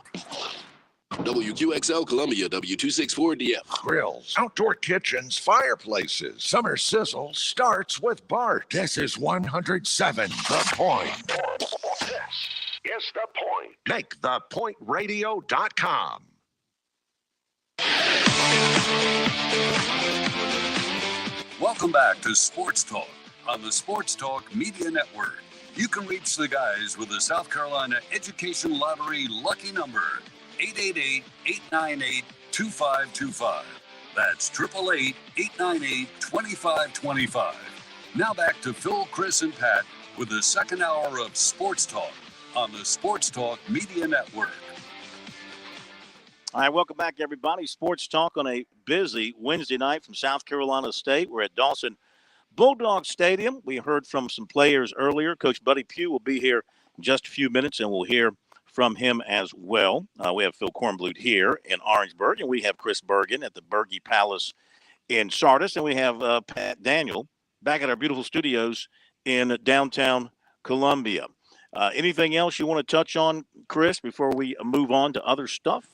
WQXL Columbia, W264DF. Grills, outdoor kitchens, fireplaces. Summer sizzle starts with Bart. This is 107 The Point. This is The Point. Make thepointradio.com. Welcome back to Sports Talk on the Sports Talk Media Network. You can reach the guys with the South Carolina Education Lottery lucky number, 888-898-2525. That's 888-898-2525. Now back to Phil, Chris, and Pat with the second hour of Sports Talk on the Sports Talk Media Network. All right, welcome back, everybody. Sports Talk on a busy Wednesday night from South Carolina State. We're at Dawson Bulldog Stadium. We heard from some players earlier. Coach Buddy Pugh will be here in just a few minutes, and we'll hear from him as well. We have Phil Kornblut here in Orangeburg, and we have Chris Bergen at the Berge Palace in Sardis, and we have Pat Daniel back at our beautiful studios in downtown Columbia. Anything else you want to touch on, Chris, before we move on to other stuff?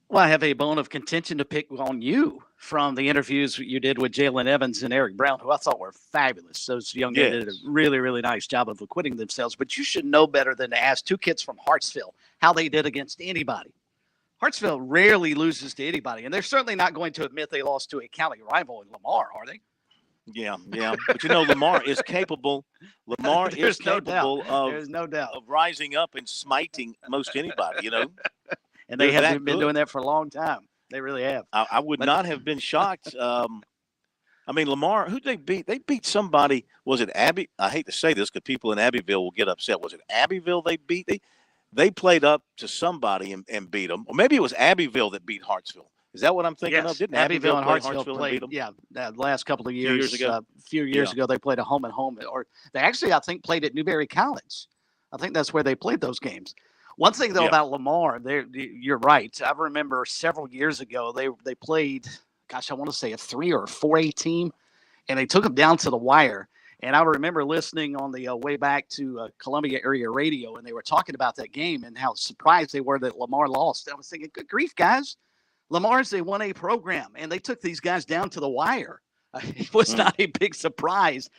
Well, I have a bone of contention to pick on you from the interviews you did with Jalen Evans and Eric Brown, who I thought were fabulous. Those young men did a really, really nice job of acquitting themselves. But you should know better than to ask two kids from Hartsville how they did against anybody. Hartsville rarely loses to anybody, and they're certainly not going to admit they lost to a county rival in Lamar, are they? Yeah. But, Lamar is capable. Lamar is capable There's no doubt of rising up and smiting most anybody, And they have been doing that for a long time. They really have. I would not have been shocked. Lamar, who they beat? They beat somebody. Was it Abbey? I hate to say this because people in Abbeville will get upset. Was it Abbeville they beat? They played up to somebody and beat them. Or maybe it was Abbeville that beat Hartsville. Is that what I'm thinking of? Didn't Abbeville and Hartsville played? The last couple of years. A few years ago, they played a home and home. Or they actually, I think, played at Newberry College. I think that's where they played those games. One thing, though, about Lamar, you're right. I remember several years ago, they played, I want to say a 3 or 4A team, and they took them down to the wire. And I remember listening on the way back to Columbia area radio, and they were talking about that game and how surprised they were that Lamar lost. I was thinking, good grief, guys. Lamar's a 1A program, and they took these guys down to the wire. It was not a big surprise.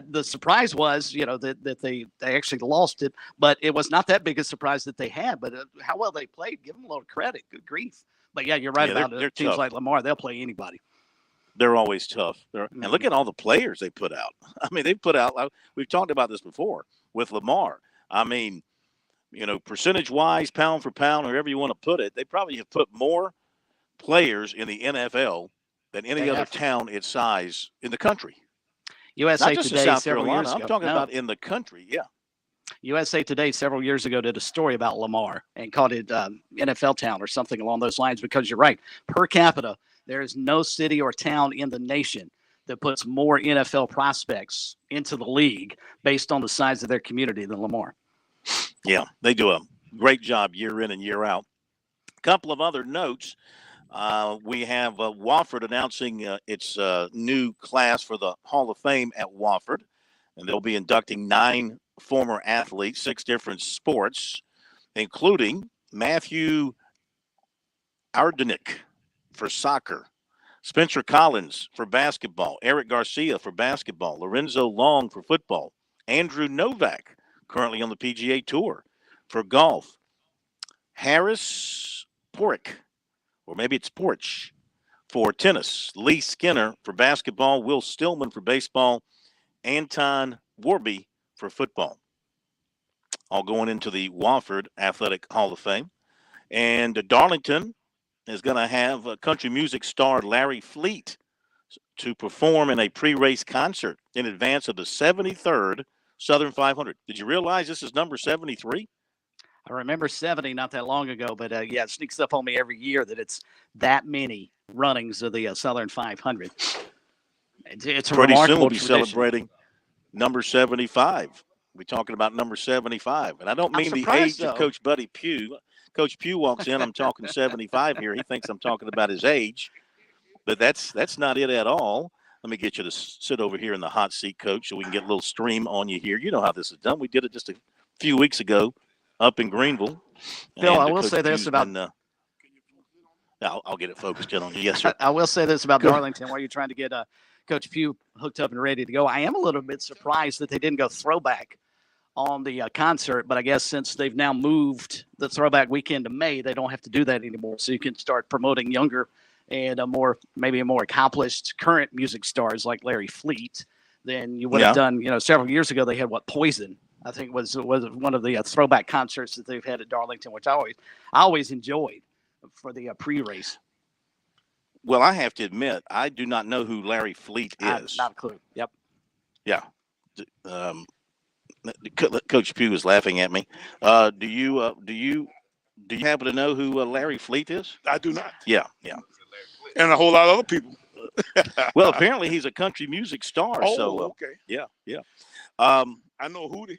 The surprise was, that they actually lost it, but it was not that big a surprise that they had. But how well they played, give them a little credit. Good grief. But, yeah, you're right about it. Teams like Lamar, they'll play anybody. They're always tough. And look at all the players they put out. They put out – we've talked about this before with Lamar. Percentage-wise, pound for pound, however you want to put it, they probably have put more players in the NFL than any other town its size in the country. USA Not just Today in South several Carolina. years ago. I'm talking about in the country, yeah. USA Today several years ago did a story about Lamar and called it NFL town or something along those lines because you're right. Per capita, there is no city or town in the nation that puts more NFL prospects into the league based on the size of their community than Lamar. Yeah, they do a great job year in and year out. A couple of other notes. We have Wofford announcing its new class for the Hall of Fame at Wofford, and they'll be inducting 9 former athletes, 6 different sports, including Matthew Ardenik for soccer. Spencer Collins for basketball. Eric Garcia for basketball. Lorenzo Long for football. Andrew Novak, currently on the PGA Tour, for golf. Harris Porrick, or maybe it's Porch, for tennis. Lee Skinner for basketball. Will Stillman for baseball. Anton Warby for football. All going into the Wofford Athletic Hall of Fame. And Darlington is going to have a country music star Larry Fleet to perform in a pre-race concert in advance of the 73rd Southern 500. Did you realize this is number 73? I remember 70 not that long ago, but yeah, it sneaks up on me every year that it's that many runnings of the Southern 500. It's a pretty remarkable soon we'll be tradition. Celebrating number 75. We're talking about number 75. And I don't mean the age of Coach Buddy Pugh. Coach Pugh walks in, I'm talking 75 here. He thinks I'm talking about his age. But that's not it at all. Let me get you to sit over here in the hot seat, Coach, so we can get a little stream on you here. You know how this is done. We did it just a few weeks ago up in Greenville. Phil, I will say this about I'll get it focused in on you. Yes, sir. I will say this about Darlington while you're trying to get Coach Pugh hooked up and ready to go. I am a little bit surprised that they didn't go throwback on the concert, but I guess since they've now moved the throwback weekend to May, they don't have to do that anymore. So you can start promoting younger and maybe a more accomplished current music stars like Larry Fleet than you would have done. You know, several years ago they had Poison, I think was one of the throwback concerts that they've had at Darlington, which I always enjoyed for the pre-race. Well, I have to admit, I do not know who Larry Fleet is. Not a clue. Yep. Yeah. Coach Pugh is laughing at me. Do you happen to know who Larry Fleet is? I do not. Yeah. And a whole lot of other people. Well, apparently he's a country music star. Oh, so okay. Yeah. I know Hootie.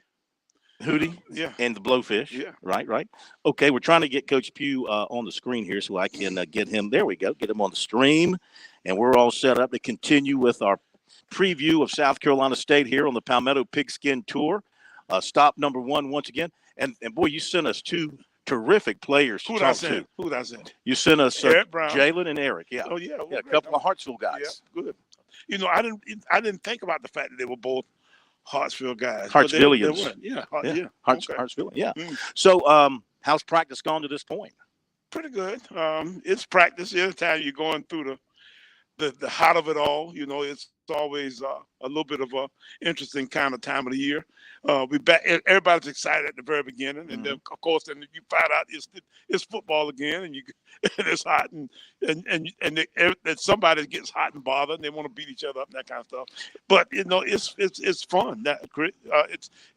Yeah. And the Blowfish. Yeah. Right. Okay, we're trying to get Coach Pugh on the screen here so I can get him. There we go. Get him on the stream. And we're all set up to continue with our preview of South Carolina State here on the Palmetto Pigskin Tour. Stop number 1 once again. And boy, you sent us 2 terrific players to talk to. Who'd I send? You sent us Jalen and Eric. Yeah. Oh, yeah. A couple of Hartsville guys. Yeah, good. You know, I didn't think about the fact that they were both Hartsville guys. Hartsvillians. Yeah. Hartsville. Yeah. Mm. So how's practice gone to this point? Pretty good. It's practice. Anytime you're going through the heart of it all, you know, it's always a little bit of a interesting kind of time of the year. We back. Everybody's excited at the very beginning, and then of course, then you find out it's football again, and and it's hot, and somebody gets hot and bothered, and they want to beat each other up and that kind of stuff. But you know, it's fun.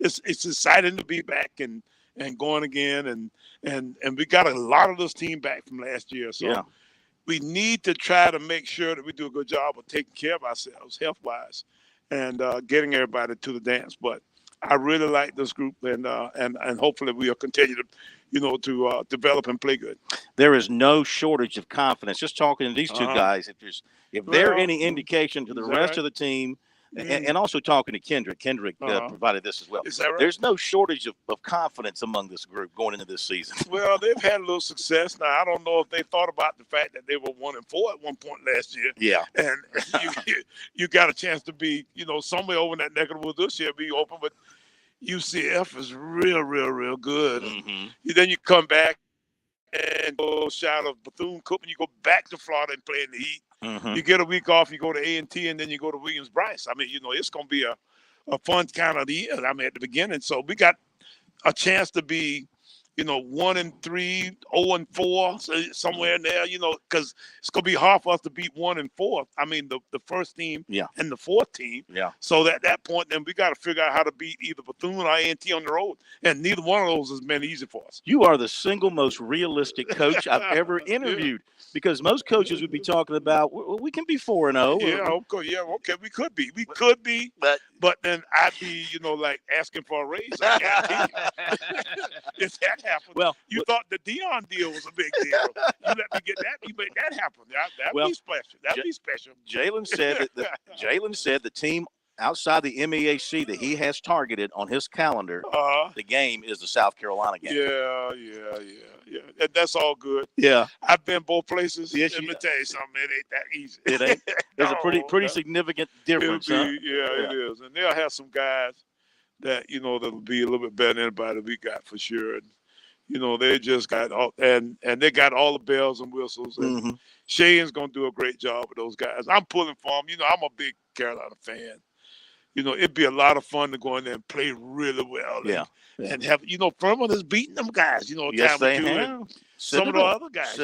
It's exciting to be back and going again, and we got a lot of this team back from last year, so. Yeah. We need to try to make sure that we do a good job of taking care of ourselves health-wise and getting everybody to the dance. But I really like this group, and hopefully we'll continue to develop and play good. There is no shortage of confidence. Just talking to these 2 guys, if they're any indication to the rest of the team, and also talking to Kendrick provided this as well. Is that right? There's no shortage of confidence among this group going into this season. Well, they've had a little success. Now, I don't know if they thought about the fact that they were 1-4 at one point last year. Yeah. And you got a chance to be, somewhere over in that neck of the woods this year, be open, but UCF is real good. Mm-hmm. Then you come back and go shot of Bethune-Cookman, you go back to Florida and play in the heat. Mm-hmm. You get a week off, you go to A&T, and then you go to Williams-Brice. I mean, it's going to be a fun kind of year. I mean, at the beginning. So we got a chance to be, 1-3, 0-4, so somewhere in there, because it's going to be hard for us to beat 1 and 4. I mean, the first team and the fourth team. Yeah. So at that point, then we got to figure out how to beat either Bethune or A&T on the road, and neither one of those has been easy for us. You are the single most realistic coach I've ever interviewed, because most coaches would be talking about, we can be 4-0. Okay, we could be, but then I'd be, like asking for a raise. I guarantee you. If that happened, you thought the Dion deal was a big deal. You let me get that. You made that happen. That'd be special. That'd be special. Jalen said the team outside the MEAC that he has targeted on his calendar, the game is the South Carolina game. Yeah. That's all good. Yeah. I've been both places. Yes, Let me tell you something. It ain't that easy. It ain't. There's a pretty significant difference. It is. And they'll have some guys that, that'll be a little bit better than anybody we got for sure. And, they just got all, and they got all the bells and whistles. And Shane's going to do a great job with those guys. I'm pulling for them. I'm a big Carolina fan. It'd be a lot of fun to go in there and play really well. And have, Furman is beating them guys, Yes, time or they two. have. And some of the other guys,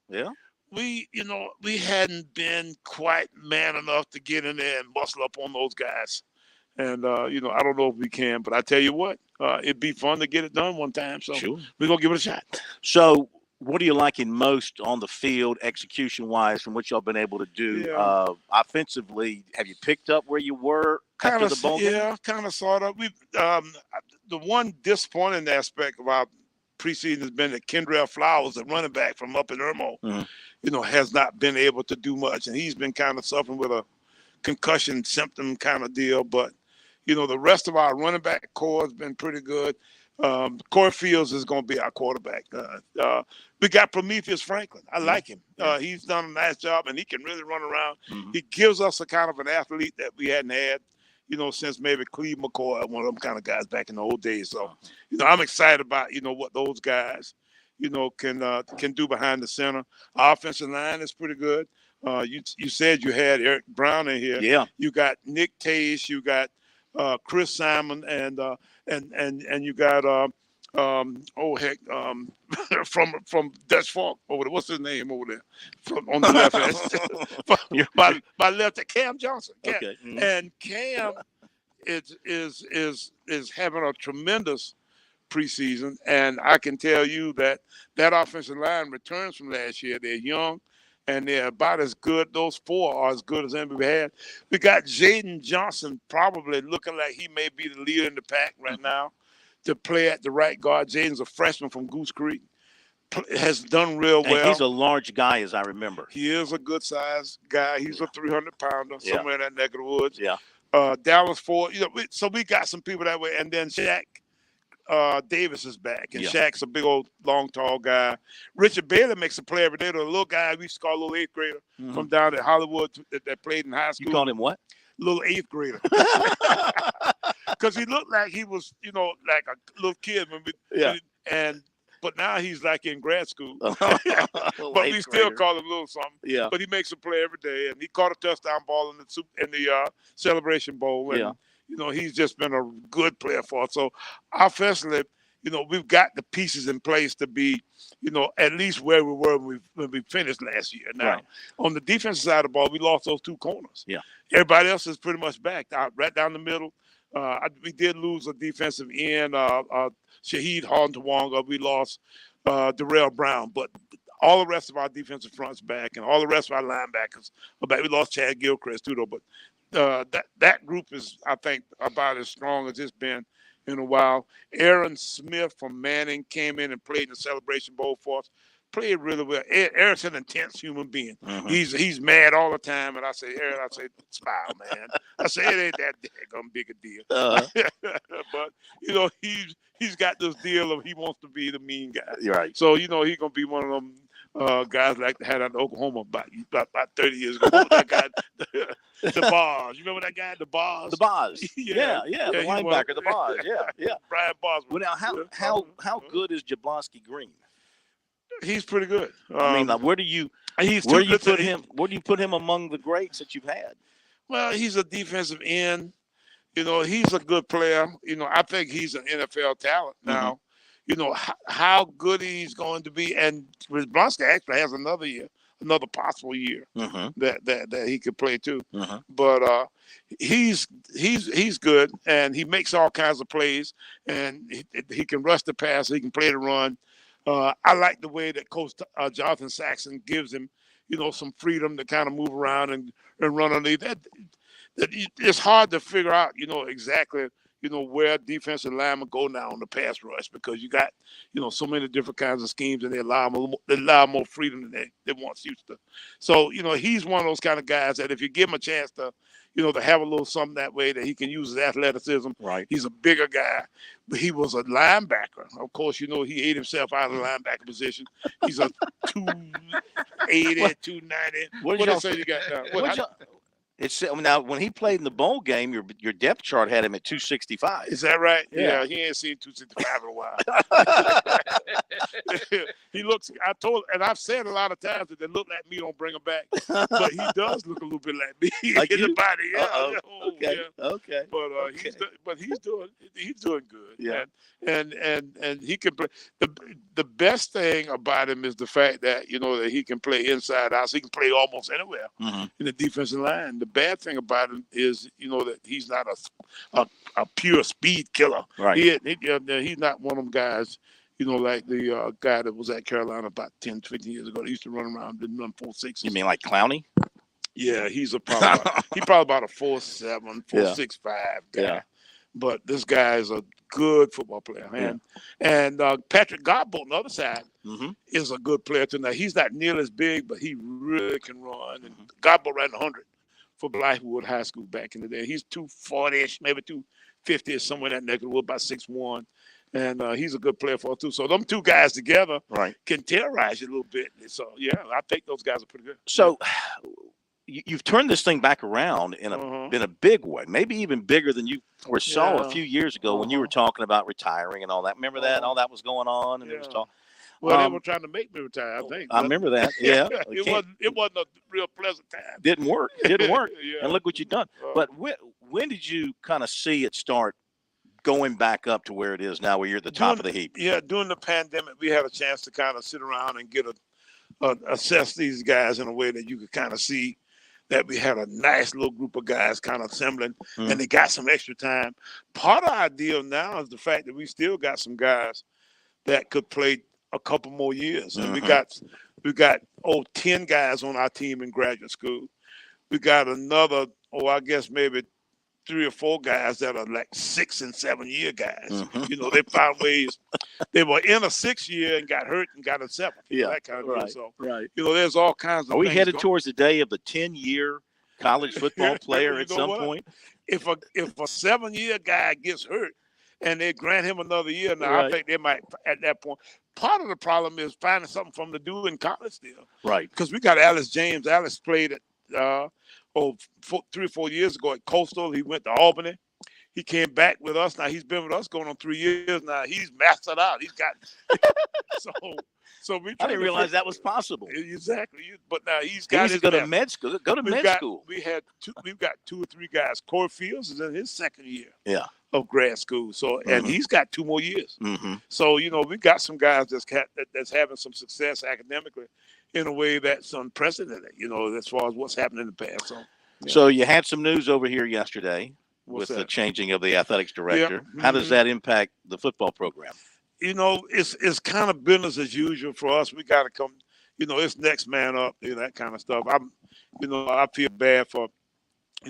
Yeah. We hadn't been quite man enough to get in there and muscle up on those guys. And, I don't know if we can, but I tell you what, it'd be fun to get it done one time. So we're going to give it a shot. So what are you liking most on the field, execution-wise, from what y'all been able to do? Offensively, have you picked up where you were after the bowl game? Yeah, kind of, sort of. The one disappointing aspect of our preseason has been that Kendrell Flowers, the running back from up in Irmo, has not been able to do much. And he's been kind of suffering with a concussion symptom kind of deal. But, the rest of our running back core has been pretty good. Corey Fields is going to be our quarterback. We got Prometheus Franklin. I like him. He's done a nice job, and he can really run around. He gives us a kind of an athlete that we hadn't had, since maybe Cleve McCoy, one of them kind of guys back in the old days. So, I'm excited about, what those guys, can do behind the center. Our offensive line is pretty good. You said you had Eric Brown in here. Yeah. You got Nick Tace. You got Chris Simon, and you got from Dutch Fork over there. What's his name over there? On the left hand. my left, Cam Johnson. Cam. Okay. And Cam is having a tremendous preseason, and I can tell you that offensive line returns from last year. They're young, and they're about as good. Those four are as good as anybody had. We got Jaden Johnson probably looking like he may be the leader in the pack right now to play at the right guard. Jaden's a freshman from Goose Creek. Has done real well. And he's a large guy, as I remember. He is a good-sized guy. He's a 300-pounder, somewhere in that neck of the woods. Yeah. Dallas Ford. So we got some people that way. And then Shaq Davis is back. And Shaq's a big old, long, tall guy. Richard Bailey makes a play every day. The little guy we used to call a little eighth grader from down at Hollywood that played in high school. You called him what? Little eighth grader. Because he looked like he was, like a little kid. But now he's like in grad school. But we still call him a little something. Yeah. But he makes a play every day, and he caught a touchdown ball in the Celebration Bowl. And, he's just been a good player for us. So offensively, we've got the pieces in place to be, at least where we were when we finished last year. Now, on the defensive side of the ball, we lost those two corners. Yeah. Everybody else is pretty much back right down the middle. We did lose a defensive end, Shaheed Harntawanga. We lost Darrell Brown, but all the rest of our defensive front's back, and all the rest of our linebackers are back. We lost Chad Gilchrist too, though. But that group is, I think, about as strong as it's been in a while. Aaron Smith from Manning came in and played in the Celebration Bowl for us. Played really well. Aaron's an intense human being. He's mad all the time, and I say, Aaron, smile, man. I say it ain't that big a deal. But he's got this deal of he wants to be the mean guy. Right. So he's gonna be one of them guys like they had out in Oklahoma about 30 years ago. That guy, the Bars. You remember that guy, the Bars? The Bars. Yeah, the linebacker, the Bars. Yeah. Brian Boswell. Well, now how good is Jablonski Green? He's pretty good. I mean, where do you put him among the greats that you've had? Well, he's a defensive end. He's a good player. I think he's an NFL talent now. How good he's going to be, and Jablonski actually has another possible year that he could play too. But he's good, and he makes all kinds of plays, and he can rush the pass. He can play the run. I like the way that Coach Jonathan Saxon gives him, some freedom to kind of move around and run underneath. That it's hard to figure out, exactly, where defensive linemen go now on the pass rush, because you got, so many different kinds of schemes, and they allow more freedom than they once used to. So, he's one of those kind of guys that if you give him a chance to, to have a little something that way that he can use his athleticism. Right. He's a bigger guy, but he was a linebacker. Of course, he ate himself out of the linebacker position. He's a 280, 290. What did say you got now? It's now when he played in the bowl game, your depth chart had him at 265. Is that right? Yeah. He ain't seen 265 in a while. He looks. I've said a lot of times that they look like me, don't bring him back, but he does look a little bit like me in the body. Yeah. Okay. Yeah. Okay. But he's doing good. Yeah. And he can play. The best thing about him is the fact that that he can play inside out. So he can play almost anywhere in the defensive line. The bad thing about him is, that he's not a pure speed killer. Right. He's not one of them guys, like the guy that was at Carolina about 10, 15 years ago. He used to run around and run 4.6. You mean like Clowney? Yeah, he's probably about a 4.7, 4.65 guy. Yeah. But this guy is a good football player. And Patrick Godbolt on the other side is a good player too. Now, he's not nearly as big, but he really can run. And Godbolt ran 100 for Blythewood High School back in the day. He's 240-ish, maybe 250-ish, somewhere in that neck of the wood, about 6'1". And he's a good player for us too. So them two guys together can terrorize you a little bit. So, yeah, I think those guys are pretty good. So you've turned this thing back around in a big way, maybe even bigger than you foresaw a few years ago when you were talking about retiring and all that. Remember that? All that was going on, and there was talk. Well, they were trying to make me retire, I think. I remember that. Yeah. It wasn't a real pleasant time. Didn't work. Yeah. And look what you've done. But when did you kind of see it start going back up to where it is now, where you're at the top of the heap? Yeah, during the pandemic, we had a chance to kind of sit around and get assess these guys in a way that you could kind of see that we had a nice little group of guys kind of assembling, and they got some extra time. Part of our deal now is the fact that we still got some guys that could play a couple more years. And we got 10 guys on our team in graduate school. We got another, I guess maybe 3 or 4 guys that are like 6 and 7 year guys. They found ways. They were in a 6 year and got hurt and got a 7. That kind of deal. So, there's all kinds of Are we things headed towards the day of the 10-year college football player at some point? If a 7-year guy gets hurt and they grant him another year, now I think they might at that point. Part of the problem is finding something for him to do in college still. Right. Because we got Alice James. Alice played at 3 or 4 years ago at Coastal. He went to Albany. He came back with us. Now he's been with us going on 3 years now. He's mastered out. He's got so we. I didn't realize that was possible. Exactly. But now he's got to go to med school. Go to med school. We've got 2 or 3 guys. Corey Fields is in his 2nd year. Yeah. Of grad school, so and he's got 2 more years. So we got some guys that's having some success academically in a way that's unprecedented. As far as what's happened in the past. So you had some news over here yesterday with the changing of the athletics director. How does that impact the football program? It's kind of business as usual for us. We got to come. It's next man up. That kind of stuff. I feel bad for.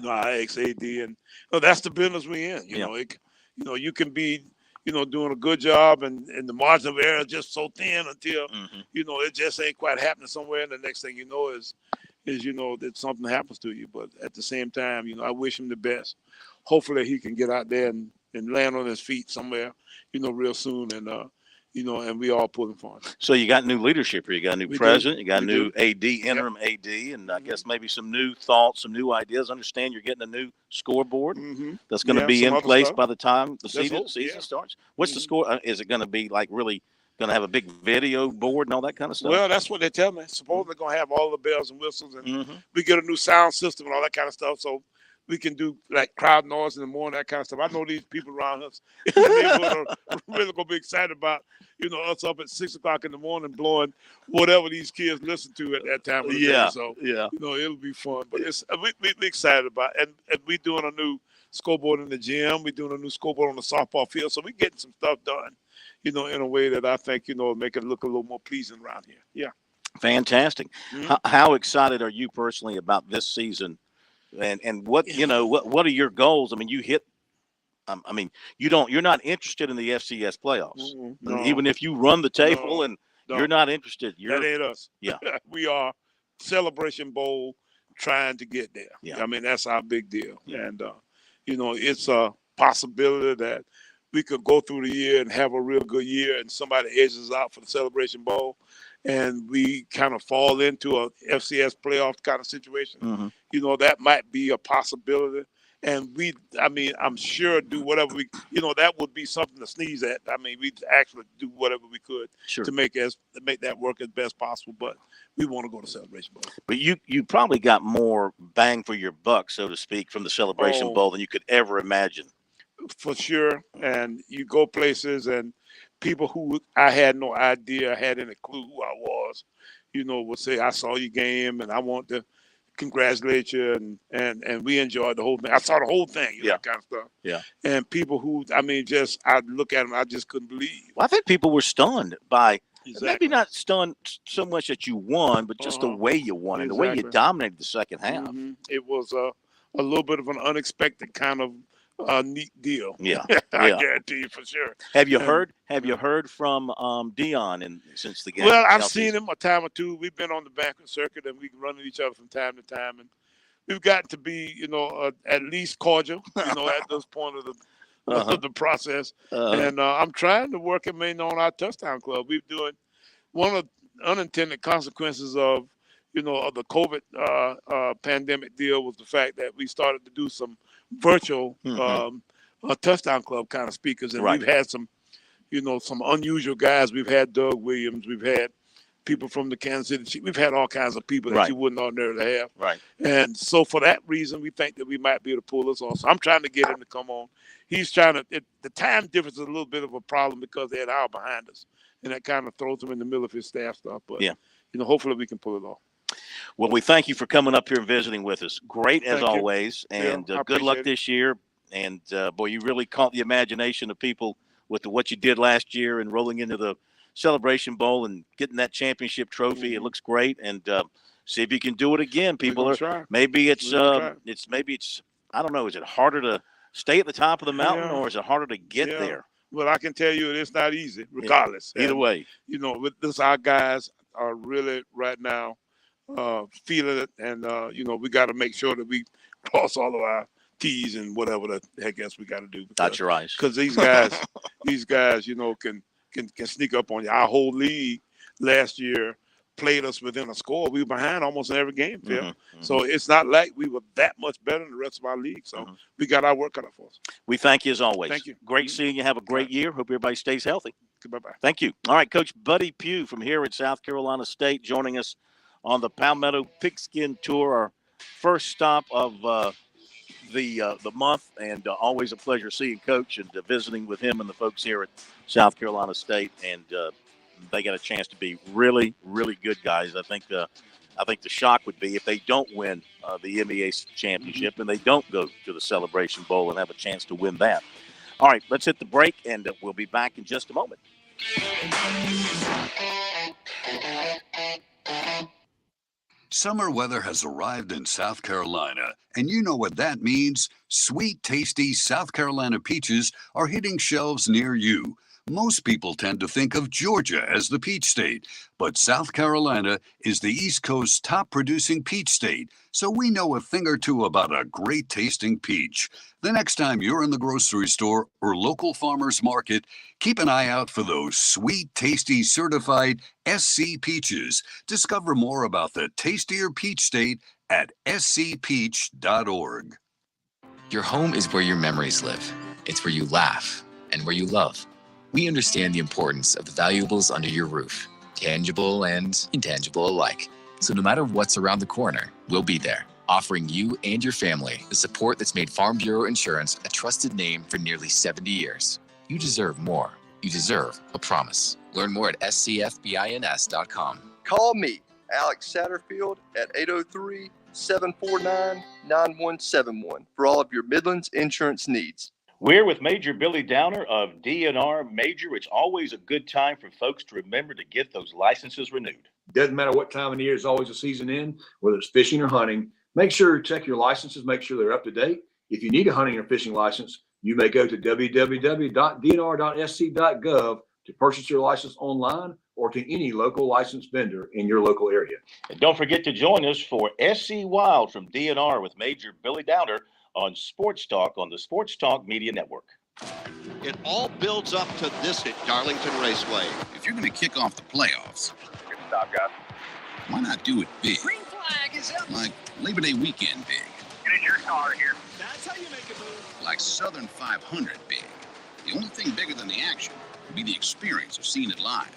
Our ex-AD, and that's the business we're in. You can be, doing a good job, and the margin of error is just so thin until, it just ain't quite happening somewhere. And the next thing you know is that something happens to you. But at the same time, I wish him the best. Hopefully he can get out there and land on his feet somewhere, real soon. And, and we all pulling for him. So you got new leadership here. You got a new president. You got a new AD, interim AD, and I guess maybe some new thoughts, some new ideas. Understand you're getting a new scoreboard that's going to be in place by the time the season starts. What's the score? Is it going to be like really going to have a big video board and all that kind of stuff? Well, that's what they tell me. Supposedly going to have all the bells and whistles, and we get a new sound system and all that kind of stuff. So we can do like crowd noise in the morning, that kind of stuff. I know these people around us in the neighborhood are really going to be excited about, us up at 6 o'clock in the morning blowing whatever these kids listen to at that time of the day. So, it'll be fun. But we're excited about it. And we're doing a new scoreboard in the gym. We're doing a new scoreboard on the softball field. So we're getting some stuff done, in a way that I think, make it look a little more pleasing around here. Yeah. Fantastic. How excited are you personally about this season? And what what are your goals? I mean, you hit. I mean, you're not interested in the FCS playoffs, No. even if you run the table, and you're not interested. That ain't us. Yeah, we are Celebration Bowl trying to get there. Yeah. I mean, that's our big deal. Yeah. And, it's a possibility that we could go through the year and have a real good year and somebody edges out for the Celebration Bowl and we kind of fall into a FCS playoff kind of situation. Mm-hmm. That might be a possibility. And I'm sure do whatever we, that would be something to sneeze at. I mean, we'd actually do whatever we could to make that work as best possible. But we want to go to Celebration Bowl. But you probably got more bang for your buck, so to speak, from the Celebration Bowl than you could ever imagine. For sure. And you go places and people who I had no idea, had any clue who I was, would say, I saw your game and I want to congratulate you, and we enjoyed the whole thing. I saw the whole thing, that kind of stuff. Yeah. And people who, I look at them, I just couldn't believe. Well, I think people were stunned by, maybe not stunned so much that you won, but just the way you won and the way you dominated the second half. Mm-hmm. It was a little bit of an unexpected kind of neat deal. Yeah. I guarantee you for sure. Have you heard from Dion since the game? Well, I've seen him a time or two. We've been on the banquet circuit and we can run at each other from time to time, and we've gotten to be, at least cordial, at this point of the process. And I'm trying to work him in on our touchdown club. We're doing one of the unintended consequences of the COVID pandemic deal was the fact that we started to do some virtual touchdown club kind of speakers, and we've had some some unusual guys. We've had Doug Williams, we've had people from the Kansas City Chiefs, we've had all kinds of people that you wouldn't ordinarily have. Right. And so for that reason, we think that we might be able to pull this off. So I'm trying to get him to come on. He's trying to. The time difference is a little bit of a problem because they had an hour behind us, and that kind of throws him in the middle of his staff stuff. But hopefully we can pull it off. Well, we thank you for coming up here and visiting with us. Great as always, and good luck this year. And boy, you really caught the imagination of people with what you did last year and rolling into the Celebration Bowl and getting that championship trophy. It looks great, and see if you can do it again. People are maybe it's I don't know. Is it harder to stay at the top of the mountain or is it harder to get there? Well, I can tell you it's not easy, regardless. Either way, with this, our guys are really right now feeling it, and we got to make sure that we cross all of our T's and whatever the heck else we got to do. Dot your I's. Because these guys, can sneak up on you. Our whole league last year played us within a score. We were behind almost in every game, Phil. Mm-hmm. So it's not like we were that much better than the rest of our league. So we got our work cut out for us. We thank you as always. Thank you. Great seeing you. Have a great year. Hope everybody stays healthy. Bye-bye. Thank you. All right, Coach Buddy Pugh from here at South Carolina State joining us on the Palmetto Pigskin Tour, our first stop of the month, and always a pleasure seeing Coach and visiting with him and the folks here at South Carolina State. And they got a chance to be really, really good guys. I think the shock would be if they don't win the MEA championship and they don't go to the Celebration Bowl and have a chance to win that. All right, let's hit the break, and we'll be back in just a moment. Summer weather has arrived in South Carolina, and you know what that means. Sweet, tasty South Carolina peaches are hitting shelves near you. Most people tend to think of Georgia as the peach state, but South Carolina is the East Coast's top producing peach state, so we know a thing or two about a great tasting peach. The next time you're in the grocery store or local farmer's market, keep an eye out for those sweet, tasty, certified SC peaches. Discover more about the tastier peach state at scpeach.org. Your home is where your memories live. It's where you laugh and where you love. We understand the importance of the valuables under your roof, tangible and intangible alike. So no matter what's around the corner, we'll be there, offering you and your family the support that's made Farm Bureau Insurance a trusted name for nearly 70 years. You deserve more. You deserve a promise. Learn more at scfbins.com. Call me, Alex Satterfield, at 803-749-9171 for all of your Midlands insurance needs. We're with Major Billy Downer of DNR. Major, it's always a good time for folks to remember to get those licenses renewed. Doesn't matter what time of the year, it's always a season in, whether it's fishing or hunting. Make sure to check your licenses, make sure they're up to date. If you need a hunting or fishing license, you may go to www.dnr.sc.gov to purchase your license online or to any local licensed vendor in your local area. And don't forget to join us for SC Wild from DNR with Major Billy Downer on Sports Talk on the Sports Talk Media Network. It all builds up to this at Darlington Raceway. If you're going to kick off the playoffs, good stop, guys. Why not do it big? Green flag is up. Like Labor Day weekend big. Get in your car here. That's how you make a move. Like Southern 500 big. The only thing bigger than the action would be the experience of seeing it live.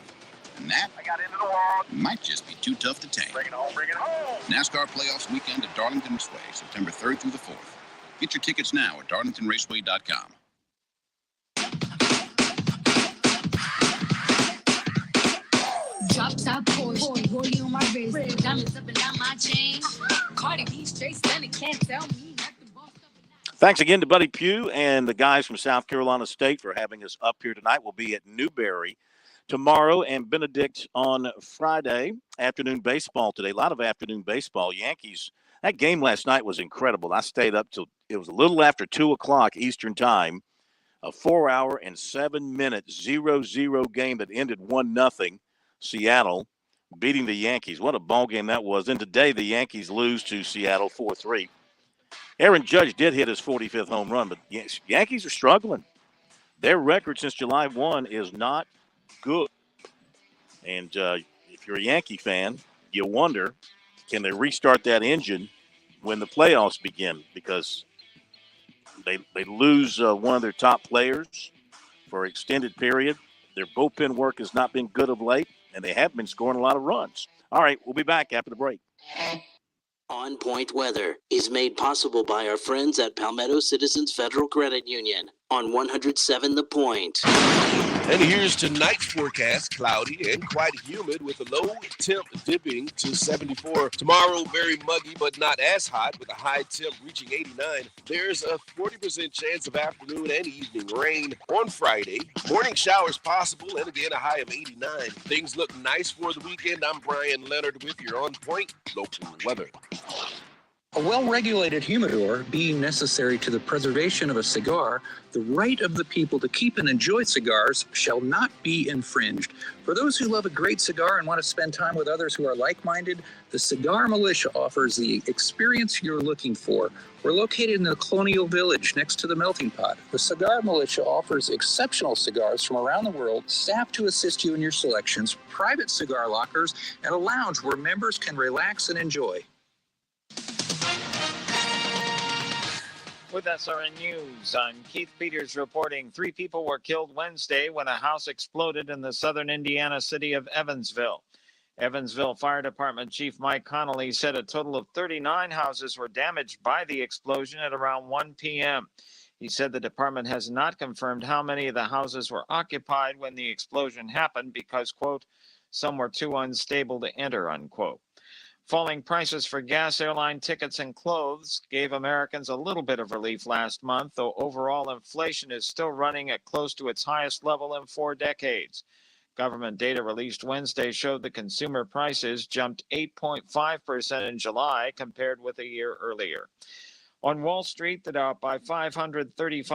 And that I got into the wall. Might just be too tough to take. Bring it home, bring it home. NASCAR Playoffs weekend at Darlington Raceway, September 3rd through the 4th. Get your tickets now at darlingtonraceway.com. Drop top Porsche, rolling on my wrist, diamonds up and down my chain. Cardi B straight stunning, can't tell me nothing. Thanks again to Buddy Pugh and the guys from South Carolina State for having us up here tonight. We'll be at Newberry tomorrow and Benedict on Friday. Afternoon baseball today. A lot of afternoon baseball. Yankees. That game last night was incredible. I stayed up till it was a little after 2 o'clock Eastern time. A 4-hour and 7-minute 0-0 game that ended 1-0. Seattle beating the Yankees. What a ball game that was. And today the Yankees lose to Seattle 4-3. Aaron Judge did hit his 45th home run, but Yankees are struggling. Their record since July 1 is not good. And if you're a Yankee fan, you wonder, can they restart that engine when the playoffs begin? Because they lose one of their top players for an extended period. Their bullpen work has not been good of late, and they have been scoring a lot of runs. All right, we'll be back after the break. On Point Weather is made possible by our friends at Palmetto Citizens Federal Credit Union on 107 The Point. And here's tonight's forecast: cloudy and quite humid with a low temp dipping to 74. Tomorrow, very muggy but not as hot with a high temp reaching 89. There's a 40% chance of afternoon and evening rain on Friday. Morning showers possible and again a high of 89. Things look nice for the weekend. I'm Brian Leonard with your On Point local weather. A well-regulated humidor being necessary to the preservation of a cigar, the right of the people to keep and enjoy cigars shall not be infringed. For those who love a great cigar and want to spend time with others who are like-minded, the Cigar Militia offers the experience you're looking for. We're located in the Colonial Village next to the Melting Pot. The Cigar Militia offers exceptional cigars from around the world, staff to assist you in your selections, private cigar lockers, and a lounge where members can relax and enjoy. With SRN News, I'm Keith Peters reporting 3 people were killed Wednesday when a house exploded in the southern Indiana city of Evansville. Evansville Fire Department Chief Mike Connolly said a total of 39 houses were damaged by the explosion at around 1 p.m. He said the department has not confirmed how many of the houses were occupied when the explosion happened because, quote, some were too unstable to enter, unquote. Falling prices for gas, airline tickets, and clothes gave Americans a little bit of relief last month, though overall inflation is still running at close to its highest level in 4 decades. Government data released Wednesday showed the consumer prices jumped 8.5% in July compared with a year earlier. On Wall Street, the Dow up by 535.